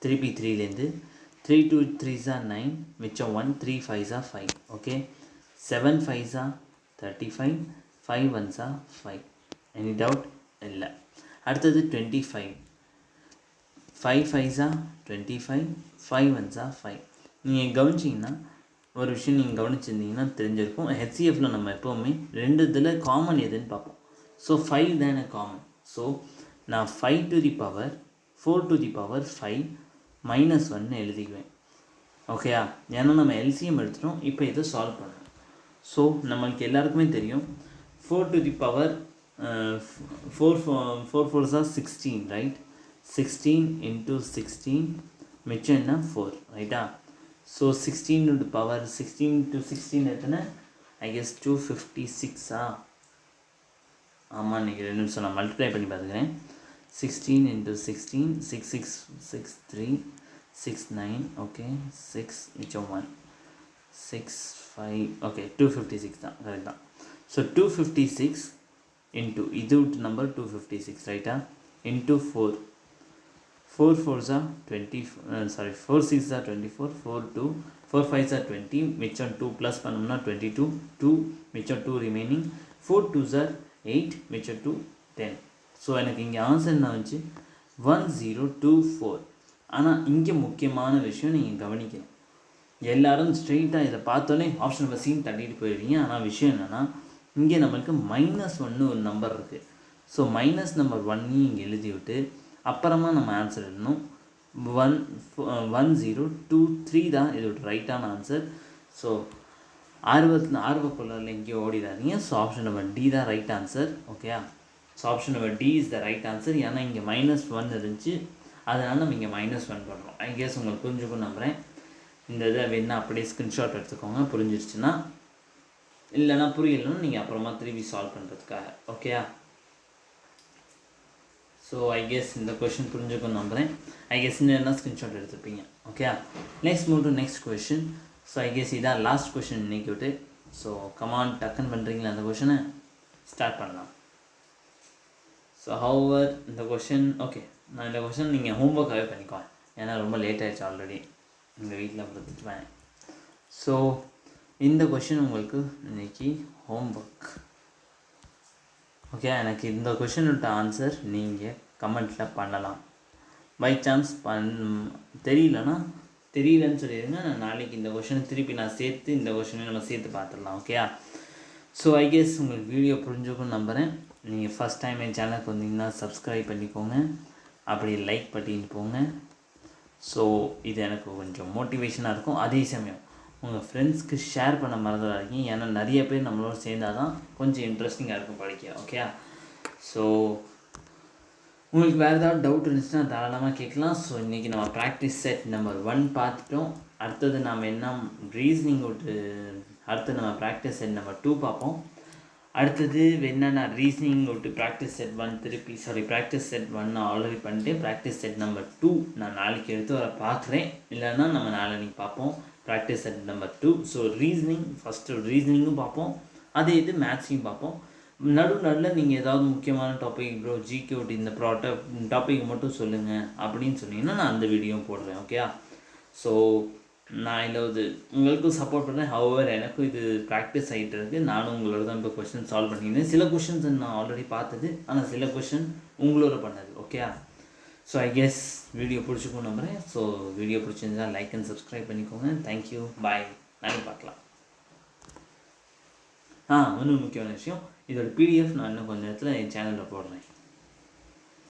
திருப்பி 3லேருந்து 3 2 3s are 9 மிச்சம் 1 3 5s are 5. Okay, 7 5s are 35 5 1s are 5. Any doubt? இல்லை. அடுத்தது 25 5 5s are 25 5 1s are 5. நீங்கள் கவனிச்சிங்கன்னா ஒரு விஷயம் நீங்கள் கவனிச்சிருந்தீங்கன்னா தெரிஞ்சிருக்கும். HCFில் நம்ம எப்போவுமே ரெண்டு இதில் காமன் எதுன்னு பார்ப்போம். ஸோ 5 தான் எனக்கு காமன். ஸோ நான் 5 to the power 4 to the power 5 minus 1 எழுதிக்குவேன். ஓகேயா? ஏன்னா நம்ம LCM எடுத்துட்டோம். இப்போ இதை சால்வ் பண்ணணும். ஸோ நம்மளுக்கு எல்லாருக்குமே தெரியும் 4 to the power 4 4s are 16, right? 16 into 16 மிச்சம் என்ன? 4, ரைட்டா? So 16 to the power 16 to 16 எத்தனை? I guess 256. ஆமாம், இன்றைக்கி 2 நிமிஷம் நான் மல்டிப்ளை பண்ணி பார்த்துக்கிறேன். 16 into 16 6 6 6 3 6 9. ஓகே, 6 மிச்சம் 1 6 5. ஓகே, 256 தான், கரெக்ட் தான். ஸோ 256 into இது நம்பர் 256, ரைட்டா? into 4 4 4s are 20, 4 6s are 24 4 2 4 5s are 20 மிச்சம் 2 ப்ளஸ் பண்ணோம்னா 22 2 மிச்சம் 2 ரிமைனிங் 4 2s are 8 மிச்சம் 2 10. ஸோ எனக்கு இங்கே ஆன்சர் என்ன வந்துச்சு? 1024. ஆனால் இங்கே முக்கியமான விஷயம் நீங்கள் கவனிக்கணும். எல்லோரும் ஸ்ட்ரெயிட்டாக இதை பார்த்தோன்னே ஆப்ஷன் நம்பர் சீன் தள்ளிட்டு போயிடுறீங்க. ஆனால் விஷயம் என்னென்னா இங்கே நம்மளுக்கு -1 ஒரு நம்பர் இருக்குது. ஸோ மைனஸ் நம்பர் 1 இங்கே எழுதி விட்டு அப்புறமா நம்ம ஆன்சர் எழுதணும். 1023 தான் இதோட ரைட்டான ஆன்சர். ஸோ ஆர்வக்குள்ள எங்கேயோ ஓடிடாதீங்க. ஸோ ஆப்ஷன் நம்பர் டி தான் ரைட் ஆன்சர். ஓகேயா? So option number D is the right answer. ஏன்னா இங்கே -1 இருந்துச்சு, அதனால் நம்ம இங்கே -1 பண்ணுறோம். ஐ கெஸ் உங்களுக்கு புரிஞ்சுக்கும் நம்புகிறேன். இந்த இதை வேணால் அப்படியே ஸ்க்ரீன்ஷாட் எடுத்துக்கோங்க புரிஞ்சிருச்சுன்னா. இல்லைனா புரியலன்னா நீங்கள் அப்புறமா திருப்பி சால்வ் பண்ணுறதுக்காக. ஓகேயா? ஸோ ஐ கெஸ் இந்த கொஷின் புரிஞ்சுக்கணும் நம்புகிறேன். ஐ கெஸ் என்ன ஸ்க்ரீன்ஷாட் எடுத்துப்பீங்க. Okay, next move to next question. So I guess இதான் லாஸ்ட் கொஷின் இன்றைக்கி விட்டு. ஸோ கமான் டக்குன்னு பண்ணுறீங்களா அந்த கொஷினை ஸ்டார்ட் பண்ணலாம். ஸோ ஹவர் இந்த கொஷின் ஓகே, நான் இந்த கொஷின் நீங்கள் ஹோம்ஒர்க்காகவே பண்ணிக்குவேன், ஏன்னா ரொம்ப லேட் ஆகிடுச்சு ஆல்ரெடி, எங்கள் வீட்டில் கொடுத்துட்டுவேன். ஸோ இந்த கொஷின் உங்களுக்கு இன்றைக்கி ஹோம்ஒர்க். ஓகே, எனக்கு இந்த கொஷினோட ஆன்சர் நீங்கள் கமெண்ட்டில் பண்ணலாம். பை சான்ஸ் தெரியலன்னு சொல்லிடுங்க. நான் நாளைக்கு இந்த கொஷினை திருப்பி நான் சேர்த்து இந்த கொஷினை நம்ம சேர்த்து பார்த்துடலாம். ஓகேயா? ஸோ ஐ கெஸ் உங்களுக்கு வீடியோ புரிஞ்சுக்குன்னு நம்புகிறேன். நீங்கள் ஃபஸ்ட் டைம் என் சேனலுக்கு வந்தீங்கன்னா சப்ஸ்கிரைப் பண்ணிக்கோங்க, அப்படி லைக் பண்ணிட்டு போங்க. ஸோ இது எனக்கு கொஞ்சம் மோட்டிவேஷனாக இருக்கும். அதே சமயம் உங்கள் ஃப்ரெண்ட்ஸ்க்கு ஷேர் பண்ண மறந்துடாதீங்க, ஏன்னா நிறைய பேர் நம்மளோட சேர்ந்தால் தான் கொஞ்சம் இன்ட்ரெஸ்டிங்காக இருக்கும் படிக்க. ஓகே, ஸோ உங்களுக்கு வேறு ஏதாவது டவுட் இருந்துச்சுன்னா தாராளமாக கேட்கலாம். ஸோ இன்றைக்கி நம்ம ப்ராக்டிஸ் செட் நம்பர் 1 பார்த்துட்டோம். அடுத்தது நம்ம என்ன ரீசனிங் அடுத்து நம்ம ப்ராக்டிஸ் செட் நம்பர் 2 பார்ப்போம். அடுத்தது என்னென்னா reasoning practice set 1 practice set 1 நான் ஆல்ரெடி பண்ணிட்டேன். ப்ராக்டிஸ் செட் நம்பர் 2 நான் நாளைக்கு எடுத்து வர பார்க்குறேன், இல்லைன்னா நம்ம நாளைக்கு பார்ப்போம் practice set number 2. So reasoning first ரீசனிங்கும் பார்ப்போம், அதே இது மேத்ஸையும் பார்ப்போம். நடுவில் நீங்கள் ஏதாவது முக்கியமான டாபிக் ப்ரோ ஜிகே இந்த டாபிக் மட்டும் சொல்லுங்கள் அப்படின்னு சொன்னீங்கன்னா நான் அந்த வீடியோவும் போடுறேன். ஓகே, ஸோ நான் இல்லை உங்களுக்கும் சப்போர்ட் பண்ணுறேன். ஹவர் எனக்கும் இது ப்ராக்டிஸ் ஆகிட்டு இருக்குது. நானும் உங்களோட தான் இப்போ கொஷின் சால்வ் பண்ணியிருந்தேன். சில கொஷின்ஸ் நான் ஆல்ரெடி பார்த்தது, ஆனால் சில கொஷின் உங்களோட பண்ணது. Okay, so I guess video பிடிச்சிக்கும் நம்புகிறேன். ஸோ வீடியோ பிடிச்சிருந்தா லைக் அண்ட் சப்ஸ்கிரைப் பண்ணிக்கோங்க. தேங்க்யூ, பாய், நாளைக்கு பார்க்கலாம். இன்னும் முக்கியமான விஷயம், இதோட PDF நான் இன்னும் கொஞ்சம் நேரத்தில் என் சேனலில் போடுறேன்.